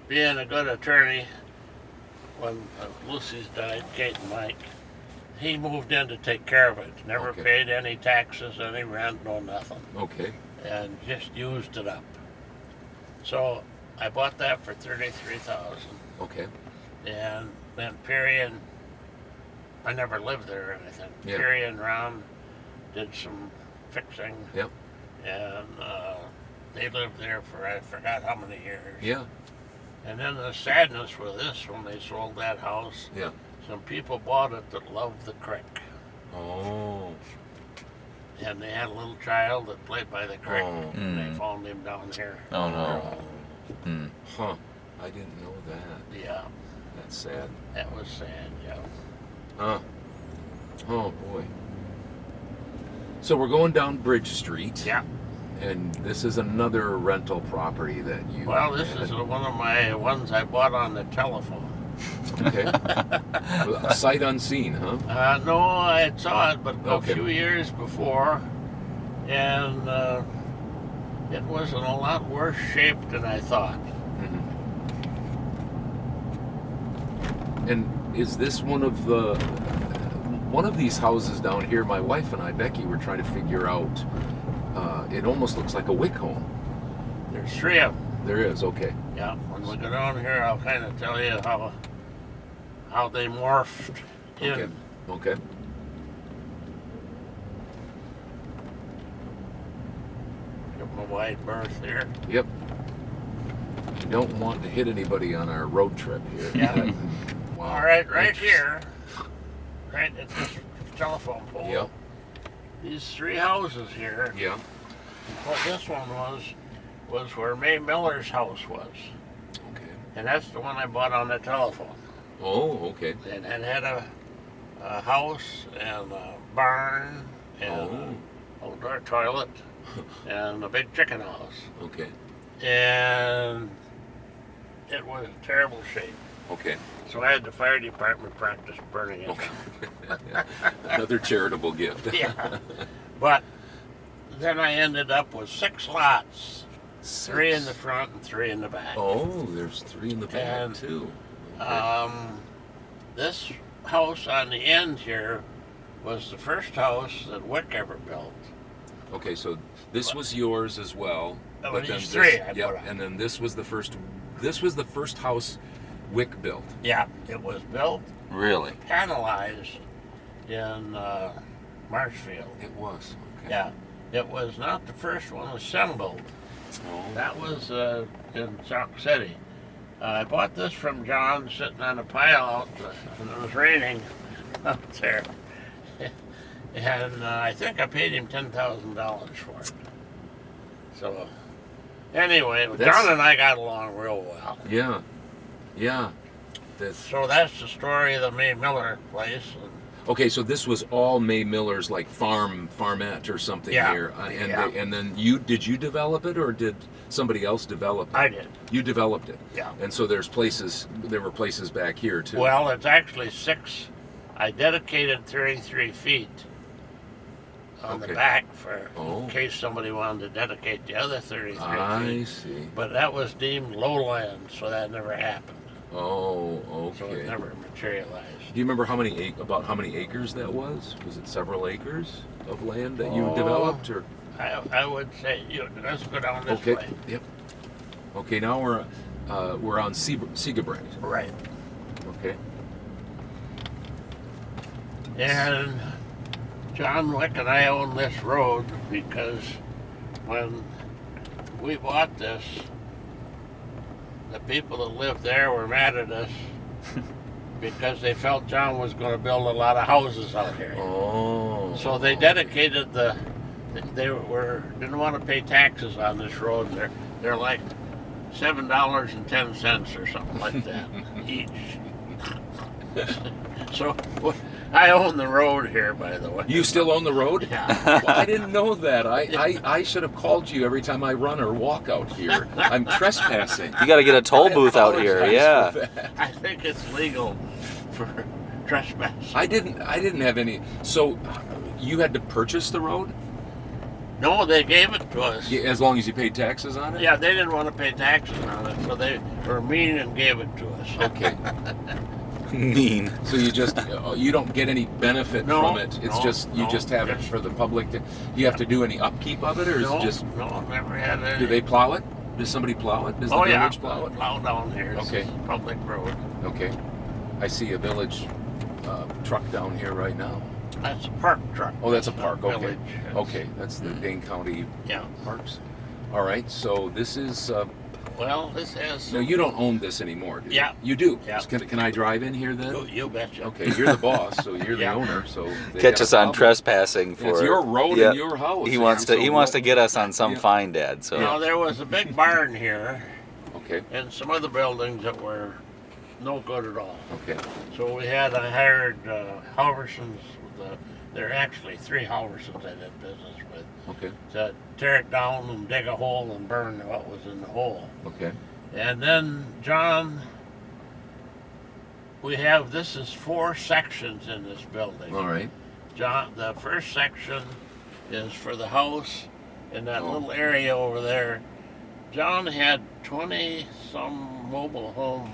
Being a good attorney, when Lucy's died, Kate and Mike, he moved in to take care of it. Never paid any taxes, any rent, no nothing. Okay. And just used it up. So I bought that for $33,000. Okay. And then Peary and I never lived there or anything. Yeah. Peary and Ron did some fixing. Yep. And they lived there for I forgot how many years. Yeah. And then the sadness with this, when they sold that house, Yeah. some people bought it that loved the creek. Oh. And they had a little child that played by the creek, Oh. and they found him down here. Oh no. Huh. I didn't know that. Yeah. That's sad. That was sad, yeah. Huh. Oh boy. So we're going down Bridge Street. Yeah. And this is another rental property that you... Well, this is one of my ones I bought on the telephone. Okay. Sight unseen, huh? No, I saw it, but Okay. a few years before, and it was in a lot worse shape than I thought. And is this one of these houses down here? My wife and I, Becky, were trying to figure out. It almost looks like a Wick home. There's 3 of them. There is, okay. Yeah, when we go down here, I'll kind of tell you how they morphed in. Okay. Okay. Give them a wide berth here. Yep. You don't want to hit anybody on our road trip here. Yeah. Wow. All right here, right at this telephone pole. Yep. These 3 houses here. Yeah. What this one was where May Miller's house was. Okay. And that's the one I bought on the telephone. Oh, okay. And it had a house and a barn and an outdoor toilet and a big chicken house. Okay. And it was in terrible shape. Okay. So I had the fire department practice burning it. Okay. Another charitable gift. Yeah. But then I ended up with 6 lots. 3 in the front and 3 in the back. Oh, there's 3 in the back And, too. Okay. This house on the end here was the first house that Wick ever built. Okay, so this was yours as well. Oh, but these then 3 I yep, put on. and then this was the first house Wick built. Yeah, it was built, Really? panelized in Marshfield. It was. Okay. Yeah, it was not the first one assembled. Oh. That was in Sauk City. I bought this from John sitting on a pile out when it was raining out there. And I think I paid him $10,000 for it. So, anyway, John and I got along real well. Yeah. Yeah. So that's the story of the May Miller place. Okay, so this was all May Miller's like farmette or something Yeah. here, and Yeah. and then did you develop it or did somebody else develop it? I did. You developed it. Yeah. And so there were places back here too. Well, it's actually 6. I dedicated 33 feet on the back in case somebody wanted to dedicate the other 33 feet. I see. But that was deemed lowland, so that never happened. Oh, okay. So it never materialized. Do you remember about how many acres that was? Was it several acres of land that you developed, or? I would say, let's go down this Okay. way. Yep. Okay. Now we're on Segebrand. Right. Okay. And John Wick and I own this road because when we bought this, the people that lived there were mad at us because they felt John was going to build a lot of houses out here. Oh. So they dedicated didn't want to pay taxes on this road. They're like $7.10 or something like that each. So I own the road here, by the way. You still own the road? Yeah. Well, I didn't know that. I should have called you every time I run or walk out here. I'm trespassing. You got to get a toll booth out here. Yeah. I think it's legal for trespass. I didn't have any. So you had to purchase the road? No, they gave it to us. Yeah, as long as you paid taxes on it? Yeah, they didn't want to pay taxes on it, so they were mean and gave it to us. Okay. Mean. So you don't get any benefit from it. It's you just have it for the public. You have to do any upkeep of it, or is it just? No, never had any. Do they plow it? Does somebody plow it? Does the village plow it? Plow down here. Okay. It's a public road. Okay. I see a village truck down here right now. That's a park truck. Oh, that's a park. Okay. Village. Okay, that's the Dane County Yeah. Parks. All right. So this is. Well, this has. No, you don't own this anymore, do you? Yeah. You do? Yeah. Can I drive in here then? You betcha. Okay, you're the boss, so you're the Yeah. owner. So Catch us on trespassing for It's your road yeah. and your house. He wants to get us on some fine, Dad. So Now, there was a big barn here. Okay. And some other buildings that were no good at all. Okay. So I hired Halverson's with the There are actually 3 houses I did business with. Okay. To tear it down and dig a hole and burn what was in the hole. Okay. And then, John, this is 4 sections in this building. All right. John, the first section is for the house in that little area over there. John had 20-some mobile home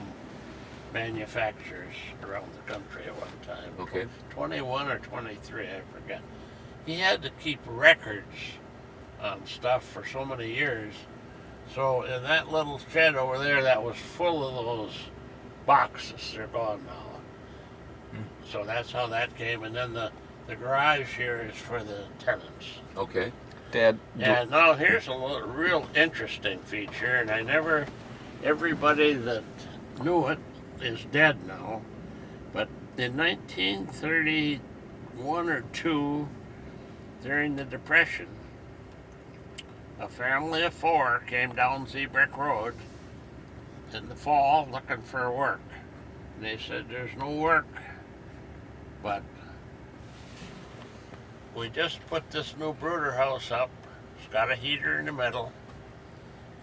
manufacturers around the country at one time. Okay. 21 or 23, I forget. He had to keep records on stuff for so many years. So in that little shed over there that was full of those boxes, they're gone now. So that's how that came. And then the garage here is for the tenants. Okay. Dad. And now here's a real interesting feature, and everybody that knew it is dead now. But in 1931 or 2, during the Depression, a family of 4 came down Zeebrick Road in the fall looking for work. And they said, there's no work, but we just put this new brooder house up. It's got a heater in the middle,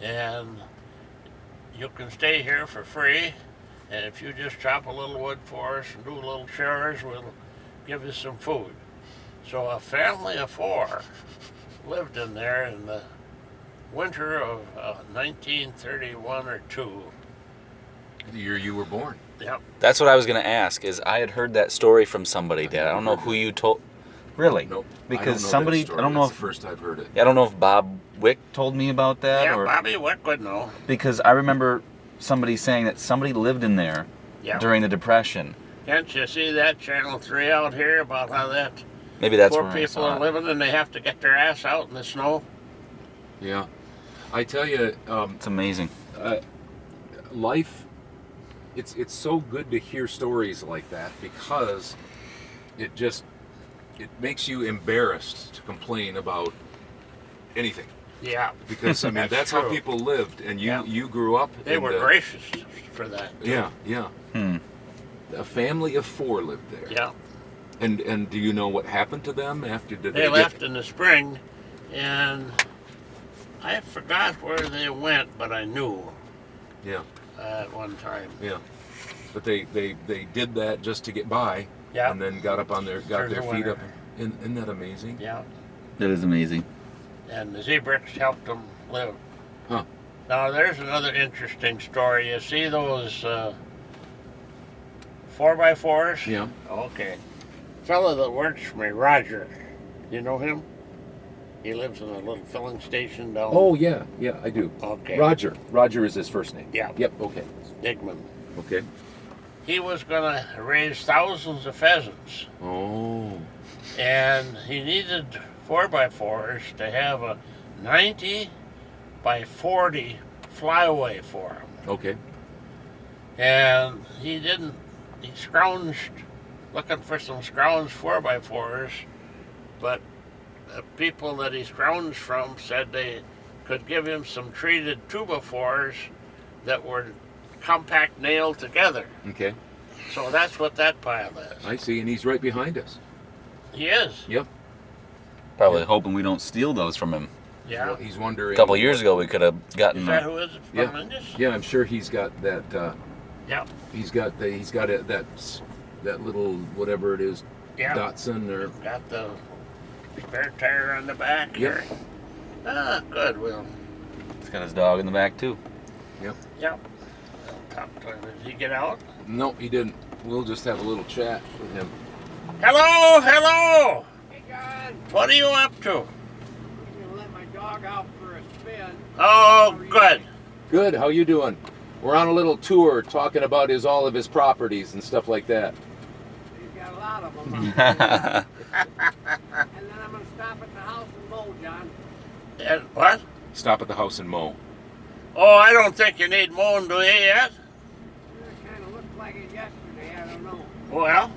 and you can stay here for free. And if you just chop a little wood for us and do little chores, we'll give you some food. So a family of 4 lived in there in the winter of 1931 or 2. The year you were born. Yep. That's what I was going to ask. Is I had heard that story from somebody, Dad. I don't know who you told. Really? Nope. Because I somebody, don't know if the first I've heard it. I don't know if Bob Wick told me about that. Yeah, or, Bobby Wick would know. Because I remember somebody saying that somebody lived in there during the Depression. Can't you see that Channel 3 out here about how that Maybe that's poor where I people saw are it. living and they have to get their ass out in the snow? Yeah. I tell you, it's amazing. Life, it's so good to hear stories like that because it makes you embarrassed to complain about anything. Yeah. Because, I mean, that's how people lived, and you grew up. They were gracious for that. Too. Yeah. A family of 4 lived there. Yeah. And do you know what happened to them after? They left in the spring, and I forgot where they went, but I knew. Yeah. At one time. Yeah. But they did that just to get by. Yeah. And then got their feet winter. up. Isn't that amazing? Yeah. That is amazing. And the Zeebricks helped them live. Huh. Now there's another interesting story. You see those 4x4s? Yeah. Okay. Fellow that works for me, Roger. You know him? He lives in a little filling station down. Oh yeah, I do. Okay. Roger is his first name. Yeah. Yep. Okay. Digman. Okay. He was going to raise thousands of pheasants. Oh. And he needed 4x4s to have a 90 by 40 flyaway for him. Okay. And he scrounged, looking for some scrounged 4x4s, but the people that he scrounged from said they could give him some treated 2x4s that were compact nailed together. Okay. So that's what that pile is. I see, and he's right behind us. He is. Yep. Probably hoping we don't steal those from him. Yeah. He's wondering. A couple years ago, we could have gotten. Is that who is it? Yeah, I'm sure he's got that. Yeah. He's got that little whatever it is, Yeah. Datsun or. Got the spare tire on the back. Yep. Here. Ah, good. Well. He's got his dog in the back too. Yep. Yep. Talk to him. Did he get out? No, he didn't. We'll just have a little chat with him. Hello. Hey, John. What are you up to? I'm gonna let my dog out for a spin. Oh, good. Good. How you doing? We're on a little tour talking about all of his properties and stuff like that. He's got a lot of them. And then I'm gonna stop at the house and mow, John. And what? Stop at the house and mow. Oh, I don't think you need mowing, do you yet? It kind of looked like it yesterday. I don't know. Well, I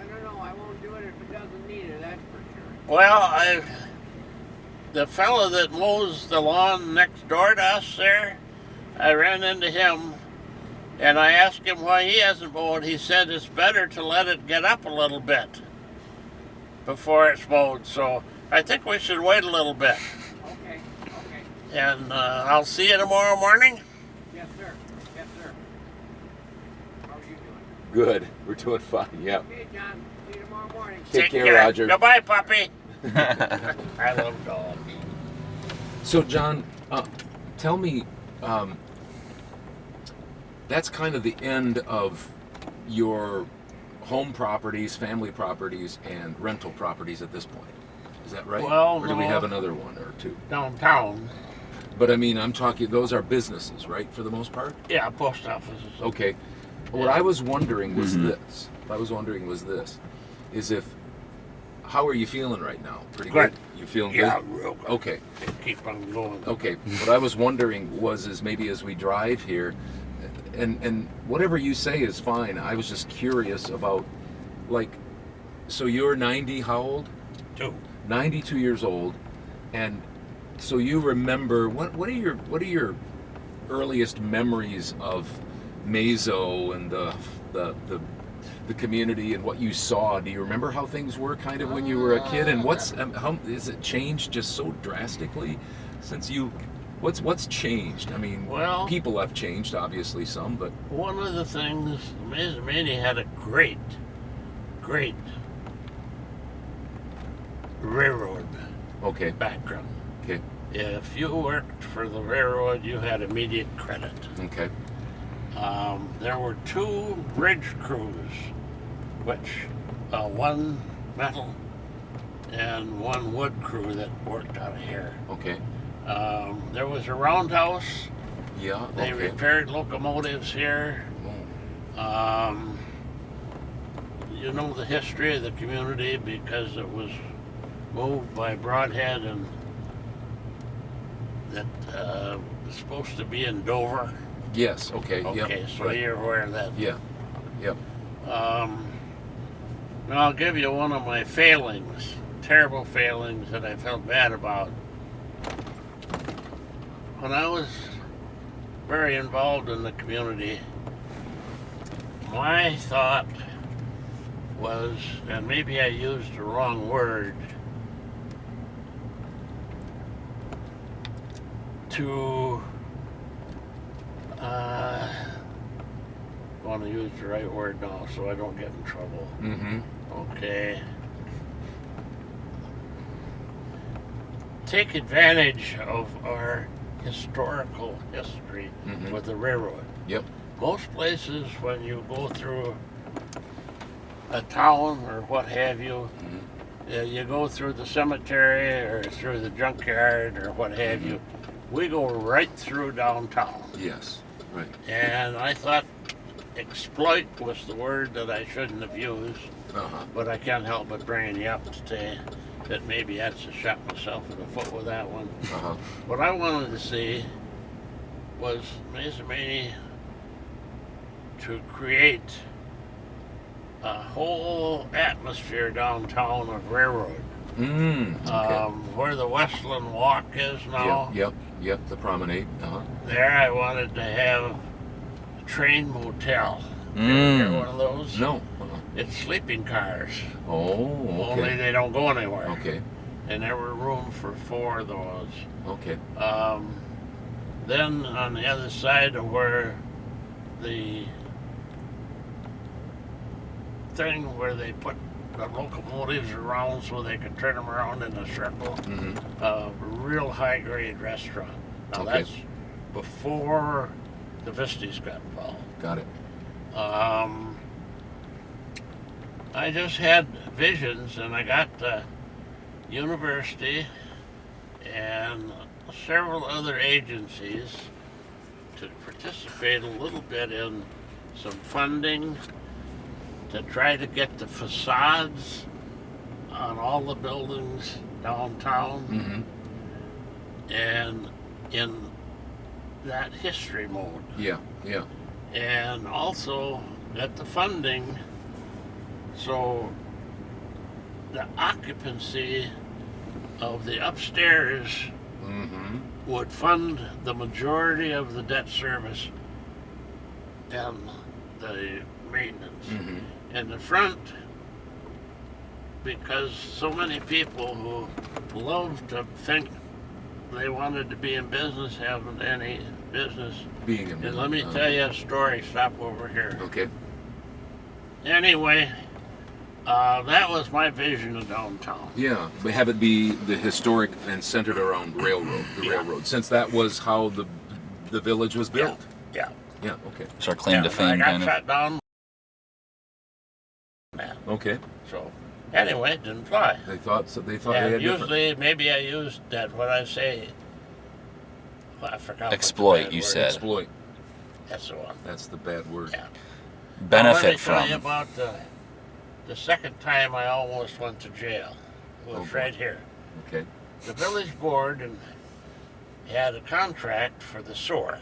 don't know. I won't do it if it doesn't need it. That's for sure. well, the fellow that mows the lawn next door to us there, I ran into him And I asked him why he hasn't mowed. He said it's better to let it get up a little bit before it's mowed. So I think we should wait a little bit. Okay. And I'll see you tomorrow morning. Yes, sir. Yes, sir. How are you doing? Good. We're doing fine. Yeah. Okay, John. See you tomorrow morning. Take care, Roger. Goodbye, puppy. I love dogs. So, John, tell me, that's kind of the end of your home properties, family properties, and rental properties at this point. Is that right? Well, or do we no. have another one or two? Downtown. But I mean, I'm talking, those are businesses, right, for the most part? Yeah, post offices. Okay. What I was wondering was this. Is if, how are you feeling right now? Pretty good? You feeling good? Yeah, real good. Okay. Keep on going. Okay. What I was wondering is maybe as we drive here, and whatever you say is fine. I was just curious about, like, so you're 90, how old? 92 years old, and so you remember what are your earliest memories of Mazo and the community and what you saw? Do you remember how things were kind of when you were a kid? And how has it changed just so drastically since you? What's changed? I mean, well, people have changed, obviously some, but one of the things, Mazomanie had a great railroad background. Okay. If you worked for the railroad, you had immediate credit. Okay. There were 2 bridge crews, which one metal and one wood crew that worked out of here. Okay. There was a roundhouse. Yeah. They repaired locomotives here. You know the history of the community because it was moved by Broadhead, and that was supposed to be in Dover. Yes. Okay. Okay. Yep. So right. you're aware of that. Yeah. Yep. Now I'll give you one of my failings, terrible failings that I felt bad about. When I was very involved in the community, my thought was, and maybe I used the wrong word, to I want to use the right word now so I don't get in trouble. Mm-hmm. Okay. Take advantage of our historical history with the railroad. Yep. Most places, when you go through a town or what have you, you go through the cemetery or through the junkyard or what have you. We go right through downtown. Yes. Right. And I thought exploit was the word that I shouldn't have used, but I can't help but bringing you up to say that maybe I should shot myself in the foot with that one. What I wanted to see was Mazomanie to create a whole atmosphere downtown of railroad. Where the Westland Walk is now. Yep, the promenade. There I wanted to have a train motel. You ever hear one of those? No. It's sleeping cars. Oh, okay. Only they don't go anywhere. Okay. And there were room for 4 of those. Okay. Then on the other side of where the thing where they put the locomotives around so they could turn them around in a circle, a real high-grade restaurant. Now that's before the Vistas got involved. Got it. I just had visions, and I got the university and several other agencies to participate a little bit in some funding to try to get the facades on all the buildings downtown and in that history mode. Yeah. And also get the funding so the occupancy of the upstairs would fund the majority of the debt service and the maintenance. In the front, because so many people who love to think they wanted to be in business haven't any business being in and business. let me tell you a story. Stop over here. Okay. Anyway, that was my vision of downtown. Yeah, but have it be the historic and centered around railroad, since that was how the village was built. Yeah. Yeah. Okay. It's our claim to fame, I kind got of. shut down. Okay. So, anyway, it didn't fly. They thought so. They thought And they had usually, maybe I used that. What I say, I forgot. Exploit, what the bad you word said. is. Exploit. That's the one. That's the bad word. Yeah. Benefit let me from. tell you about the second time I almost went to jail. It was right here. Okay. The village board had a contract for the sewer,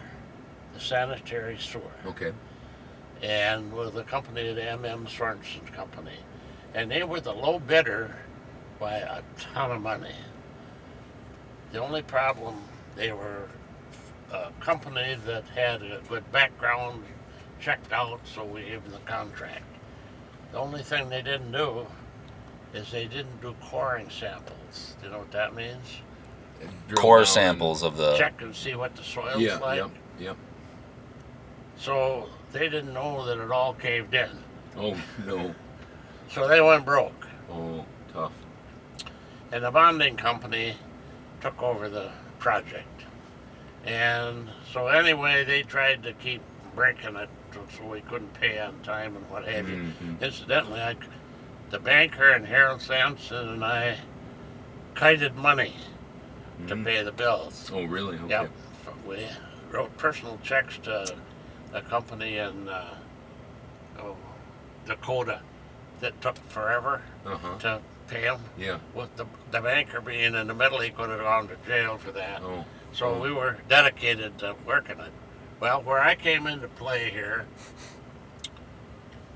the sanitary sewer. Okay. And with a company, the M.M. Sorensen Company. And they were the low bidder by a ton of money. The only problem, they were a company that had a good background, checked out, so we gave them the contract. The only thing they didn't do is they didn't do coring samples. Do you know what that means? Core samples of the. Check and see what the soil's Yeah. like. Yep. So they didn't know that it all caved in. Oh no. So they went broke. Oh, tough. And the bonding company took over the project. And so anyway, they tried to keep breaking it so we couldn't pay on time and what have you. Incidentally, the banker and Harold Sampson and I kited money to pay the bills. Oh, really? Okay. Yep. We wrote personal checks to a company in Dakota that took forever to pay them. Yeah. With the banker being in the middle, he could have gone to jail for that. Oh. So we were dedicated to working it. Well, where I came into play here,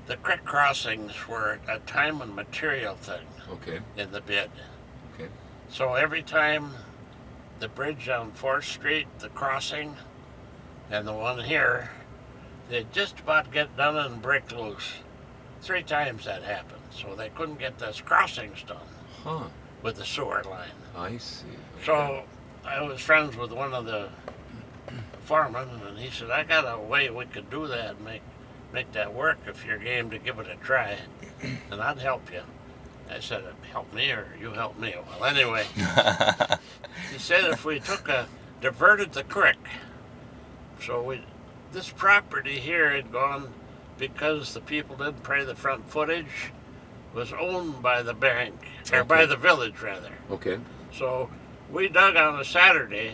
the creek crossings were a time and material thing. Okay. In the bid. Okay. So every time the bridge on 4th Street, the crossing, and the one here, they just about get done and break loose. 3 times that happened. So they couldn't get those crossings done with the sewer line. I see. Okay. So I was friends with one of the foremen, and he said, I got a way we could do that and make that work if you're game to give it a try, and I'd help you. I said, help me or you help me? Well, anyway, he said if we diverted the creek, so this property here had gone, because the people didn't pay the front footage, was owned by the bank, or by the village rather. Okay. So we dug on a Saturday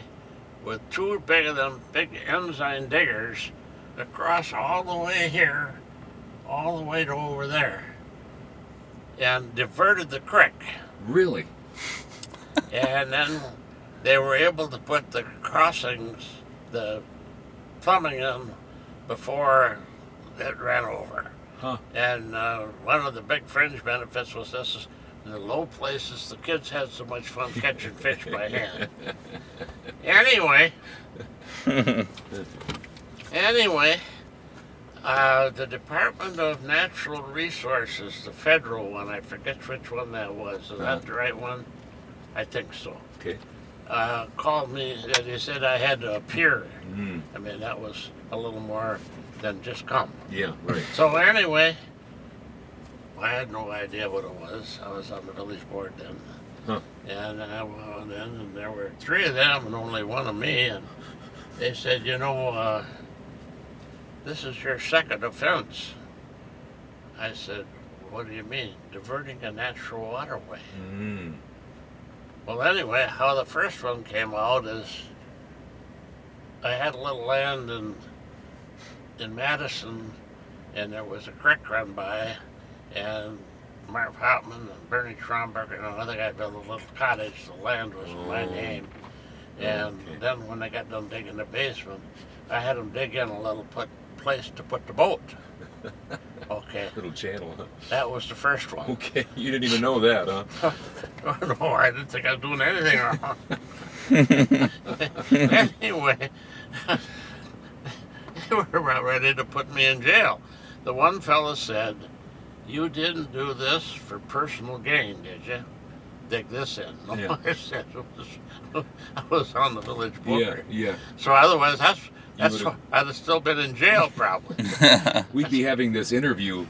with 2 big enzyme diggers across all the way here, all the way to over there, and diverted the creek. Really? And then they were able to put the crossings, the plumbing in before it ran over. And one of the big fringe benefits was this: in the low places, the kids had so much fun catching fish by hand. Anyway, the Department of Natural Resources, the federal one, I forget which one that was. Is that the right one? I think so. Okay. Called me and they said I had to appear. I mean, that was a little more than just come. Yeah, right. So anyway, I had no idea what it was. I was on the village board then. And I went in, and there were 3 of them and only 1 of me. And they said, this is your second offense. I said, what do you mean? Diverting a natural waterway. Well, anyway, how the first one came out is I had a little land in Madison, and there was a creek run by, and Marv Hauptman and Bernie Schromberg and another guy built a little cottage. The land was in my name. And then when they got done digging the basement, I had them dig in a little place to put the boat. Okay. Little channel, huh? That was the first one. Okay, you didn't even know that, huh? No, I didn't think I was doing anything wrong. they were about ready to put me in jail. The one fella said, "You didn't do this for personal gain, did you? Dig this in." No, Yeah. I said I was on the village board. Yeah. So otherwise, I'd would've- have still been in jail probably. We'd be having this interview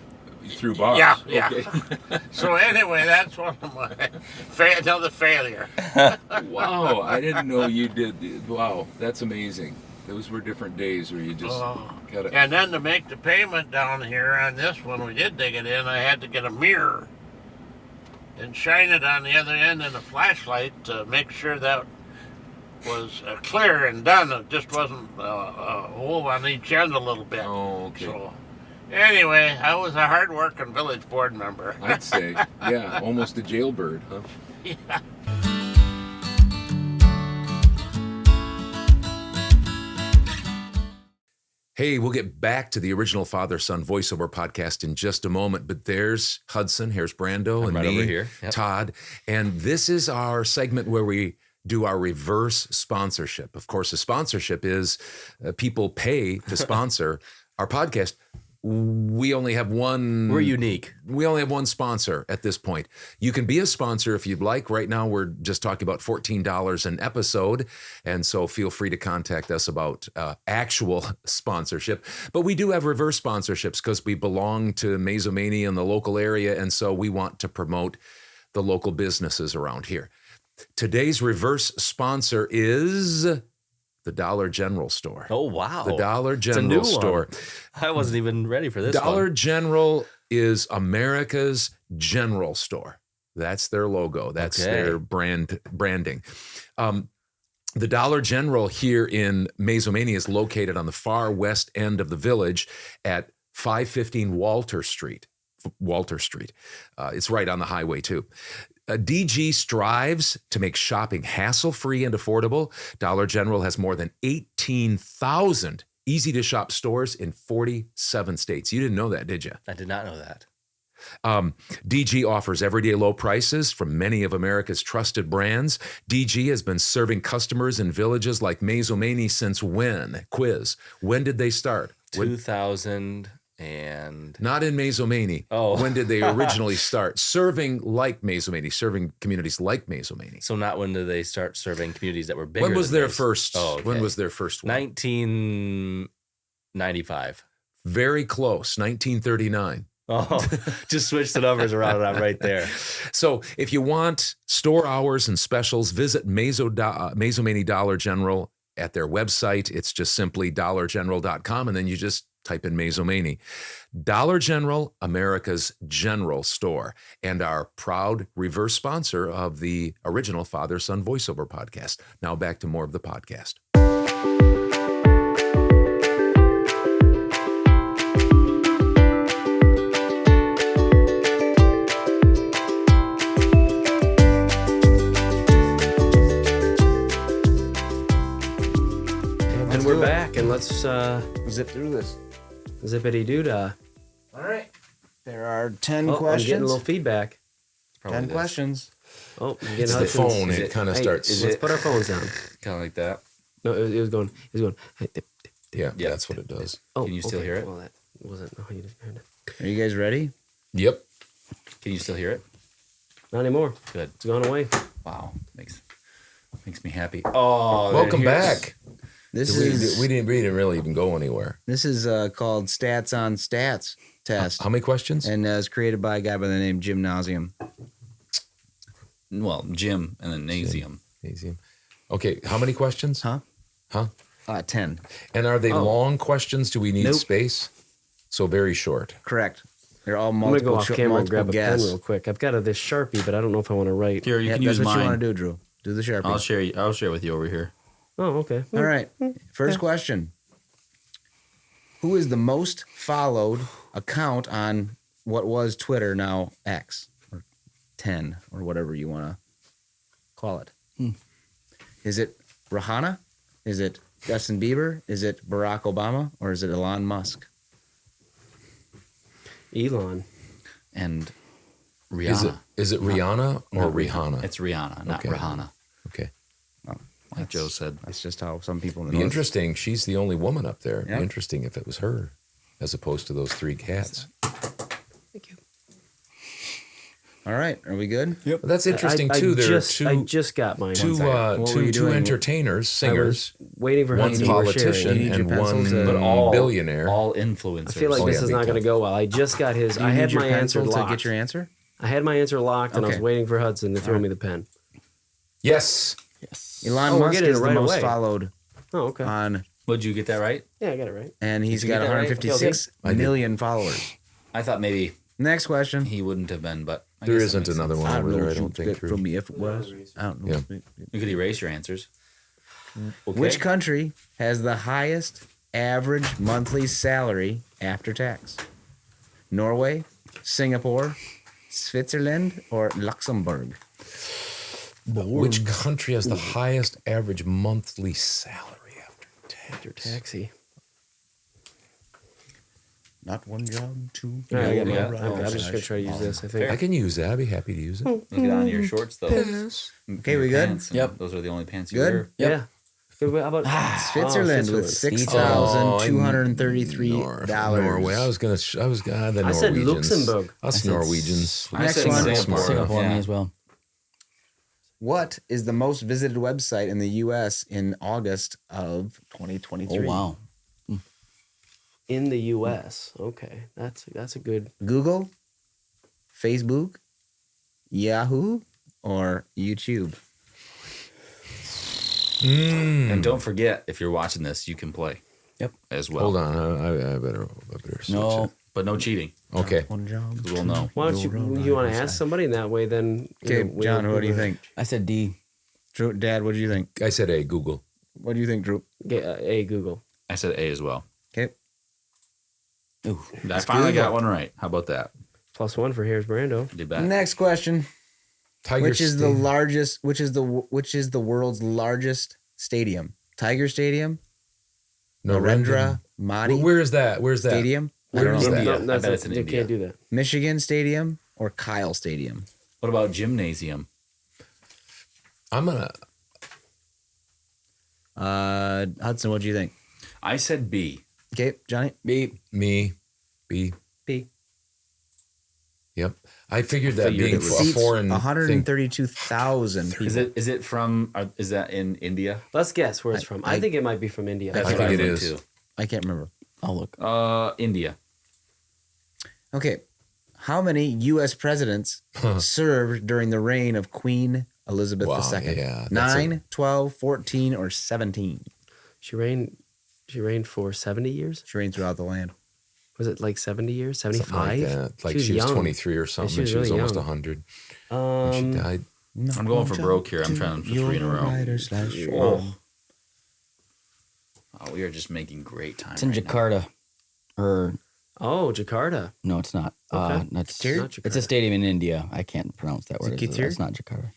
through bars. Yeah, yeah. Okay. So anyway, that's one of my another failure. Wow, I didn't know you did. Wow, that's amazing. Those were different days where you just got And then to make the payment down here on this one, we did dig it in, I had to get a mirror and shine it on the other end in a flashlight to make sure that was clear and done. It just wasn't a hole on each end a little bit. Oh, okay. So anyway, I was a hard-working village board member. I'd say, yeah, almost a jailbird, huh? Yeah. Hey, we'll get back to the original father-son voiceover podcast in just a moment, but there's Hudson, here's Brando, I'm and right me, over here. Yep. Todd, and this is our segment where we do our reverse sponsorship. Of course, a sponsorship is people pay to sponsor our podcast. We only have one. We're unique. We only have one sponsor at this point. You can be a sponsor if you'd like. Right now, we're just talking about $14 an episode. And so feel free to contact us about actual sponsorship. But we do have reverse sponsorships because we belong to Mazomanie in the local area. And so we want to promote the local businesses around here. Today's reverse sponsor is the Dollar General store. Oh, wow. The Dollar It's a General new store. one. I wasn't even ready for this Dollar one. General is America's general store. That's their logo. That's Okay. their branding. The Dollar General here in Mazomanie is located on the far west end of the village at 515 Walter Street. It's right on the highway too. DG strives to make shopping hassle-free and affordable. Dollar General has more than 18,000 easy-to-shop stores in 47 states. You didn't know that, did you? I did not know that. DG offers everyday low prices from many of America's trusted brands. DG has been serving customers in villages like Mazomanie since when? Quiz. When did they start? 2000 and... Not in Mazomanie. Oh. When did they originally start? Serving like Mazomanie, serving communities like Mazomanie. So not when did they start serving communities that were bigger? When was than their this? first? Oh, okay. When was their first one? 1995. Very close. 1939. Oh, just switch the numbers around and I'm right there. So if you want store hours and specials, visit Mazomanie Dollar General at their website. It's just simply dollargeneral.com, and then you just type in Mazomanie. Dollar General, America's general store, and our proud reverse sponsor of the original Father-Son voiceover podcast. Now back to more of the podcast. And we're back, and let's zip through this. Zippity doo dah. All right. There are 10 I'm questions. getting a little feedback. 10 questions. Oh, you're getting It's the Hudson's- phone. It kind of Hey, starts. Let's put our phones down. Kind of like that. No, it was going. Hey, Yeah, that's what it does. oh, Can you still okay. hear it? Well, that wasn't. No, you didn't hear it. Are you guys ready? Yep. Can you still hear it? Not anymore. Good. It's gone away. Wow. Makes me happy. Oh, Welcome here's- back. This We is didn't really even go anywhere. this is called Stats on Stats test, How many questions? and it's created by a guy by the name Gymnasium. Well, gym and then Nasium. Easy. Okay, how many questions? Huh? 10. And are they Oh. long questions? Do we need Nope. space? So very short. Correct. They're all I'm gonna multiple go off camera and grab a pen guess. real quick. I've got this Sharpie, but I don't know if I want to write. Here, you Yeah, can that's use what you mine. want to do, Drew. Do the Sharpie. I'll share with you over here. Oh, okay. All right. First question. Who is the most followed account on what was Twitter, now X, or 10, or whatever you want to call it? Is it Rihanna? Is it Justin Bieber? Is it Barack Obama? Or is it Elon Musk? Elon. And Rihanna. Is it Rihanna or Not Rihanna? It's Rihanna, not Okay. Rihanna. Okay. like Joe said. That's just how some people It'd be interesting. She's the only woman up there. It'd Yep. be interesting if it was her, as opposed to those 3 cats. All right, are we good? Yep. But that's interesting too. There are two. I just got mine. Two entertainers, singers, waiting for one Hudson. politician, and one billionaire. All influencers. I feel like this is not going to go well. I just got his. Do you I had need your my answer pencil to locked. get your answer? I had my answer locked, and I was Okay. waiting for Hudson to throw me the pen. Yes. Elon Oh, we're Musk getting is it the right most away. followed Oh, okay. on, Would you get that right? Yeah, I got it right. and he's Did you got get that right? 156 I did. million followers. I thought maybe Next question. he wouldn't have been, but I There guess that isn't makes another sense. one I over don't know there. I what don't you'd think. get Drew. from me if it was. I don't know. Yeah. You could erase your answers. Okay. Which country has the highest average monthly salary after tax? Norway, Singapore, Switzerland, or Luxembourg? Which country has the highest average monthly salary after tax? Taxi. Not one job, two. All right, I got Yeah. mine. I'm just going to try to use this, I think. I can use that. I'd be happy to use it. Look it on your shorts though. Okay, we Your good? pants, and Yep. Those are the only pants you Good? wear. Yeah. Good. How about Switzerland with $6,233. Norway. I was the I said Norwegians. Luxembourg. Us Norwegians. I Next said one. Singapore. Singapore, Yeah. me as well. What is the most visited website in the U.S. in August of 2023? Oh, wow. In the U.S. Okay, that's a good. Google, Facebook, Yahoo, or YouTube? And don't forget, if you're watching this, you can play. Yep. As well. Hold on. I better switch No. it. But no cheating. Okay. One job. 'Cause we'll know. Why don't you want to ask somebody in that way? Then Okay, John, what do you think? I said D. Drew, Dad, what do you think? I said A, Google. What do you think, Drew? Get a Google. I said A as well. Okay. Ooh. I finally got one right. How about that? +1 for Harris Brando. Did that. Next question. Tiger Which is the Stadium. largest? Which is the world's largest stadium? Tiger Stadium, Narendra Modi Where is that? Where's that? Stadium, Where is that? India. I bet it's in you India. can't do that. Michigan Stadium, or Kyle Stadium? What about gymnasium? I'm gonna. Hudson, what do you think? I said B. Okay, Johnny. B. Me. B. B. Yep. I figured that Figured being it was a foreign thing. 132,000 people. Is it from? Is that in India? Let's guess where it's from. I think it might be from India. That's I what think it think is. too. I can't remember. I'll look. India. Okay. How many U.S. presidents served during the reign of Queen Elizabeth Wow, II? yeah, that's 9, 12, 14, or 17? She reigned for 70 years. She reigned throughout the land. Was it like 70 years? 75? Something like that. Like she was young. 23 or something. Yeah, and she was really almost young. 100 when she died. I'm going for broke here. I'm trying for 3 in a row. Oh, we are just making great time. It's in right now. Jakarta. Or Oh, Jakarta. no, it's not. Okay. That's Not Jakarta. it's a stadium in India. I can't pronounce that word. Is it Kitir? It's not Jakarta.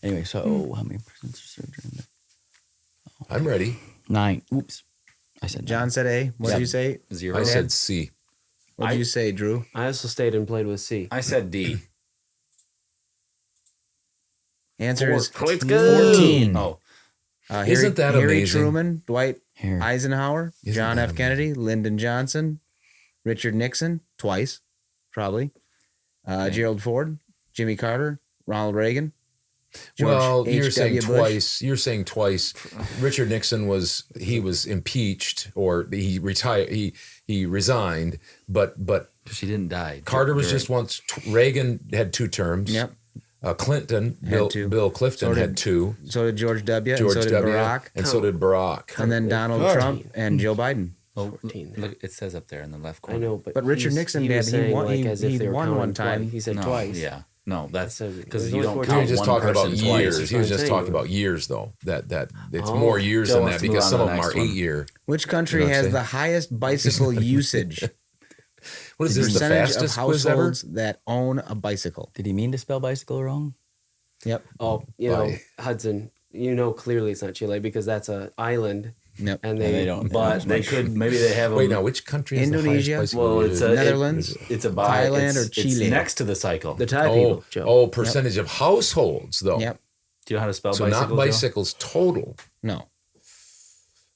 Anyway, so how many presidents are served during the I'm ready. 9? Oops. I said John said A. What did you say? 0. I said C. What did you say, Drew? I also stayed and played with C. I said D. Answer is Oh, it's good. 14. Oh, Isn't that Harry amazing? Truman, Dwight Here. Eisenhower, Isn't John that F. Kennedy, Lyndon Johnson, Richard Nixon, twice, probably, Gerald Ford, Jimmy Carter, Ronald Reagan. George Well, you're H. saying W. Bush. twice. You're saying twice. Richard Nixon was impeached or he retired. He resigned, but she didn't die. Carter was During- just once. Reagan had 2 terms. Yep. Clinton, Had 2. Bill Clifton So did- had 2. So did George W. George and so did W. Barack. And so did Barack. And then Donald 14. Trump and Joe Biden. Oh, 14. look, it says up there in the left I corner. know, But Richard Nixon he did. was He saying won- like he- as if he they were won counting one time. twice. He said No, twice. Yeah. No, that's said because there's you only don't 14. He count was just one talking about person twice. years. That's He what was I'm just saying. talking about years, though. That it's Oh. more years Joe than wants that to move because on some to of the them next are one. 8-year. Which country You know what I'm has saying? the highest bicycle usage? What is The this? The percentage fastest of quiz ever? households that own a bicycle. Did he mean to spell bicycle wrong? Yep. Oh, Hudson, clearly it's not Chile because that's an island. Yep. And Yeah, they, they don't- But they could maybe they have Wait, them. now which country is Indonesia? the highest bicycle Well, usage? it's a Netherlands, It's a Thailand, or it's Chile? next to the cycle. The Thai people, Joe. percentage of households though. Yep. Do you know how to spell So bicycle? not bicycles total. No.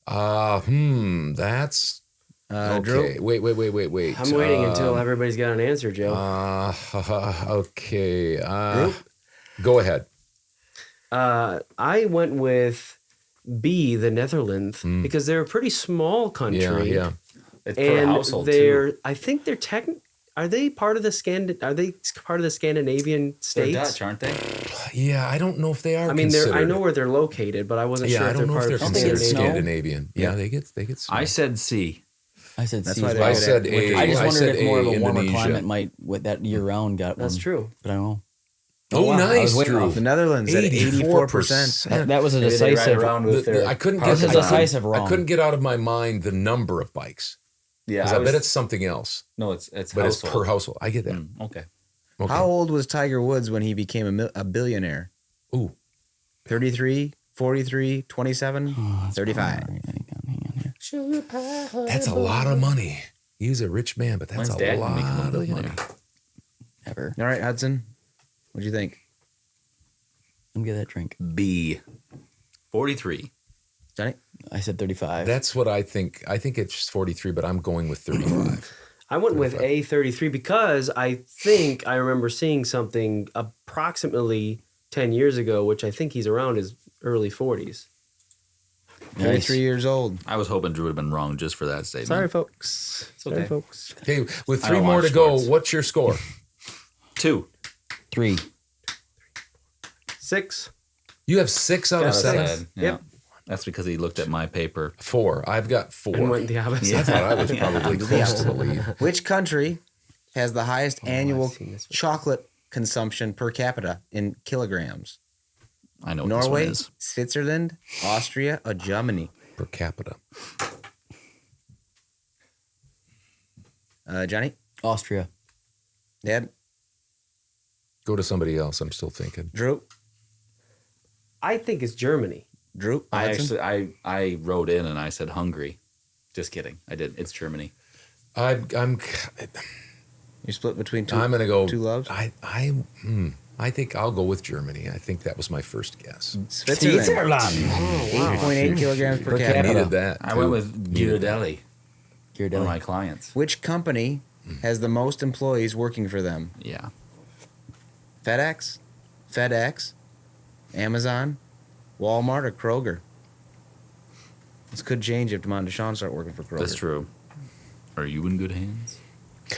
That's okay. Drew? Wait. I'm waiting until everybody's got an answer, Joe. Okay. Go ahead. I went with B, the Netherlands, because they're a pretty small country. Yeah. It's per household they're too. I think they're Are they part of the Scandinavian states? They're Dutch, aren't they? Yeah, I don't know if they are. I mean, considered. I know where they're located, but I wasn't sure I if don't they're know part if they're of considered Scandinavian. Scandinavian. Yeah, they get. Snow. I said C. I said That's C. why as they well. I said A. I just I wondered said if more of A, a warmer Indonesia. climate might, with that year round, got That's one. true. But I don't know. Oh, wow. I was nice, waiting Drew. off The Netherlands at 84%. That was a Maybe they ride decisive. around with their. I couldn't That's get a decisive wrong. I couldn't get out of my mind the number of bikes. Yeah, Because I bet it's something else. No, it's But household. it's per household. I get that. Okay. How old was Tiger Woods when he became a billionaire? Ooh. 33, 43, 27, 35. That's a lot of money. He's a rich man, but that's When's a Dad gonna lot become a of billionaire? money. Ever. All right, Hudson. What'd you think? Let me get that drink. B. 43. Johnny? I said 35. That's what I think. I think it's 43, but I'm going with 35. I went with A33 because I think I remember seeing something approximately 10 years ago, which I think he's around his early 40s. 33 years old. I was hoping Drew would have been wrong just for that statement. Sorry, folks. okay. Sorry, folks. Okay, with I 3 don't more watch to go, sports. what's your score? 2. 3. 6. You have 6 out of Got 7. six. Yeah. Yep. That's because he looked at my paper. 4. I've got 4. And went the opposite. I thought I was probably close to the lead. Which country has the highest annual seen this one. chocolate consumption per capita in kilograms? I know what Norway, this one is. Switzerland, Austria, or Germany? Per capita. Johnny? Austria. Dad? Go to somebody else. I'm still thinking. Drew? I think it's Germany. Drew? I Hudson? actually I wrote in and I said Hungary. Just kidding. I did. It's Germany. I'm You're split between two. I'm going to go. Two loves. I think I'll go with Germany. I think that was my first guess. Switzerland. 8.8 kilograms per I capita. needed that. I too. went with Ghirardelli. One of my clients. Which company has the most employees working for them? Yeah. FedEx, Amazon, Walmart, or Kroger? This could change if Demond Deshawn start working for Kroger. That's true. Are you in good hands?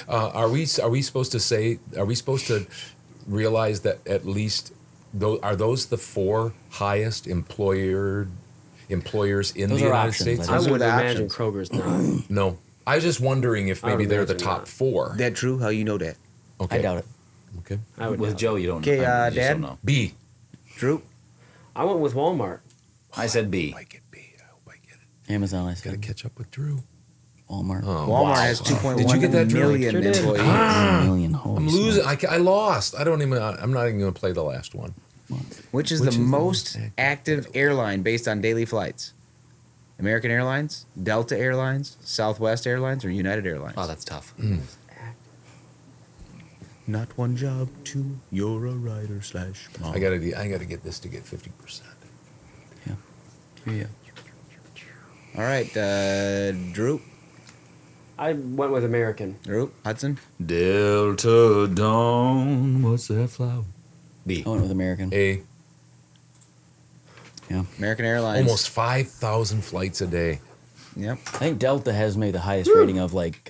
Are we supposed to say? Are we supposed to realize that at least are those the 4 highest employers in Those the are United options, States? I Those are would the imagine options. Kroger's not. No, I was just wondering if I would maybe they're the imagine top not. 4. That true? How you know that? Okay. I doubt it. Okay. I would With doubt. Joe, you don't. Okay, you just Dad? don't know. B. Drew? I went with Walmart. I said B. I get B. I hope I get it. Amazon, I Got to said. catch up with Drew. Walmart. Oh, Walmart wow. has 2.1 Did you get that, Drew? million Sure did. employees. A million. Holy I'm losing. smokes. I lost. I'm not even going to play the last one. Which is the most active airline based on daily flights? American Airlines, Delta Airlines, Southwest Airlines, or United Airlines? Oh, that's tough. Not one job, two. You're a writer / mom. I gotta get this to get 50%. Yeah. All right, Drew. I went with American. Drew, Hudson. Delta Dawn. What's that flower? B. I went with American. A. Yeah. American Airlines. Almost 5,000 flights a day. Yep. I think Delta has maybe the highest rating of like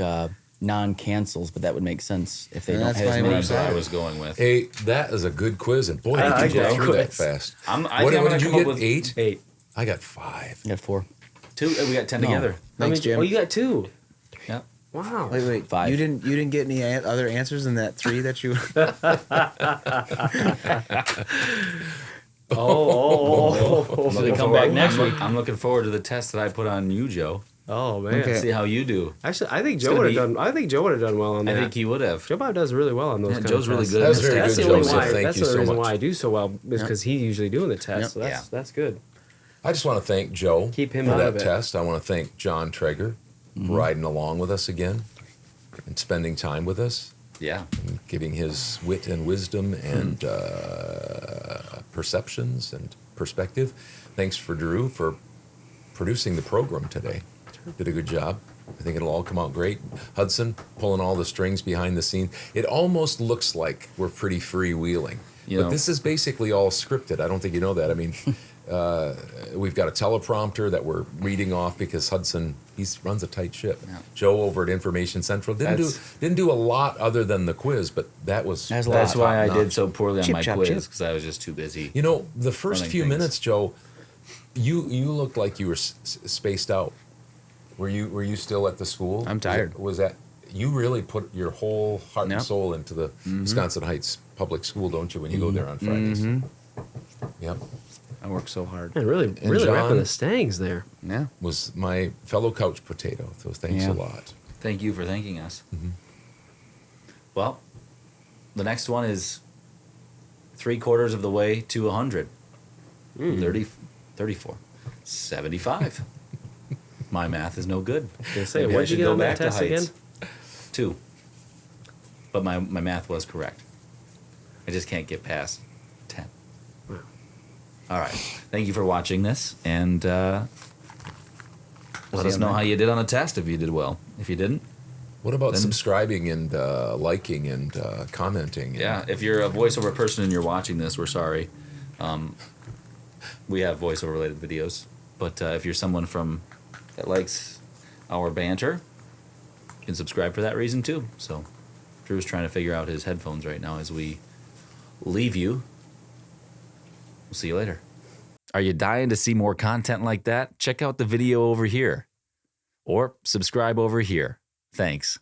non-cancels, but that would make sense if they Yeah, don't that's have as fine. many. That's what I was going with. Hey, that is a good quiz, and boy, I did like you that get through that quiz. fast. I What think I'm did gonna you come up get? with 8? 8. I got 5. You got 4. 2. We got 10 No. together. Thanks, Jim. Oh, you got 2. Yep. Wow. Wait. 5. You didn't get any other answers than that 3 that you. Oh. So they come back next week. I'm looking forward to the test that I put on you, Joe. Oh man. Okay. See how you do. Actually, I think It's Joe gonna would have done. I think Joe would have done well on I that. think he would have. Joe Bob does really well on those. Yeah, kind Joe's of really tests. good That at was this very test. That's good, the only Joseph. why. Thank That's you the so reason much. why I do so well is because he's usually doing the test. Yep. So that's good. I just want to thank Joe Keep him for out that of it. test. I want to thank John Trager for riding along with us again and spending time with us Yeah. and giving his wit and wisdom and perceptions and perspective. Thanks for Drew for producing the program today. Did a good job. I think it'll all come out great. Hudson pulling all the strings behind the scenes. It almost looks like we're pretty freewheeling. But this is basically all scripted. I don't think you know that. I mean, we've got a teleprompter that we're reading off because Hudson, he runs a tight ship. Yeah. Joe over at Information Central didn't do a lot other than the quiz, but that was that's why I did so poorly on my quiz, because I was just too busy. You know, the first few minutes, Joe, you looked like you were spaced out. Were you still at the school? I'm tired. Was that you really put your whole heart and soul into the Wisconsin Heights Public School, don't you, when you go there on Fridays? Yep. I work so hard. Yeah, really John repping the Stangs there. Yeah. Was my fellow couch potato. So thanks a lot. Thank you for thanking us. Well, the next one is 3/4 of the way to 100. 34. 75. My math is no good. Maybe what did you get on that test again? 2. But my math was correct. I just can't get past 10. Wow. All right. Thank you for watching this, and let us know how you did on the test if you did well. If you didn't, what about subscribing and liking and commenting? Yeah, if you're a voiceover person and you're watching this, we're sorry. We have voiceover related videos, but if you're someone that likes our banter, you can subscribe for that reason too. So Drew's trying to figure out his headphones right now as we leave you. We'll see you later. Are you dying to see more content like that? Check out the video over here or subscribe over here. Thanks.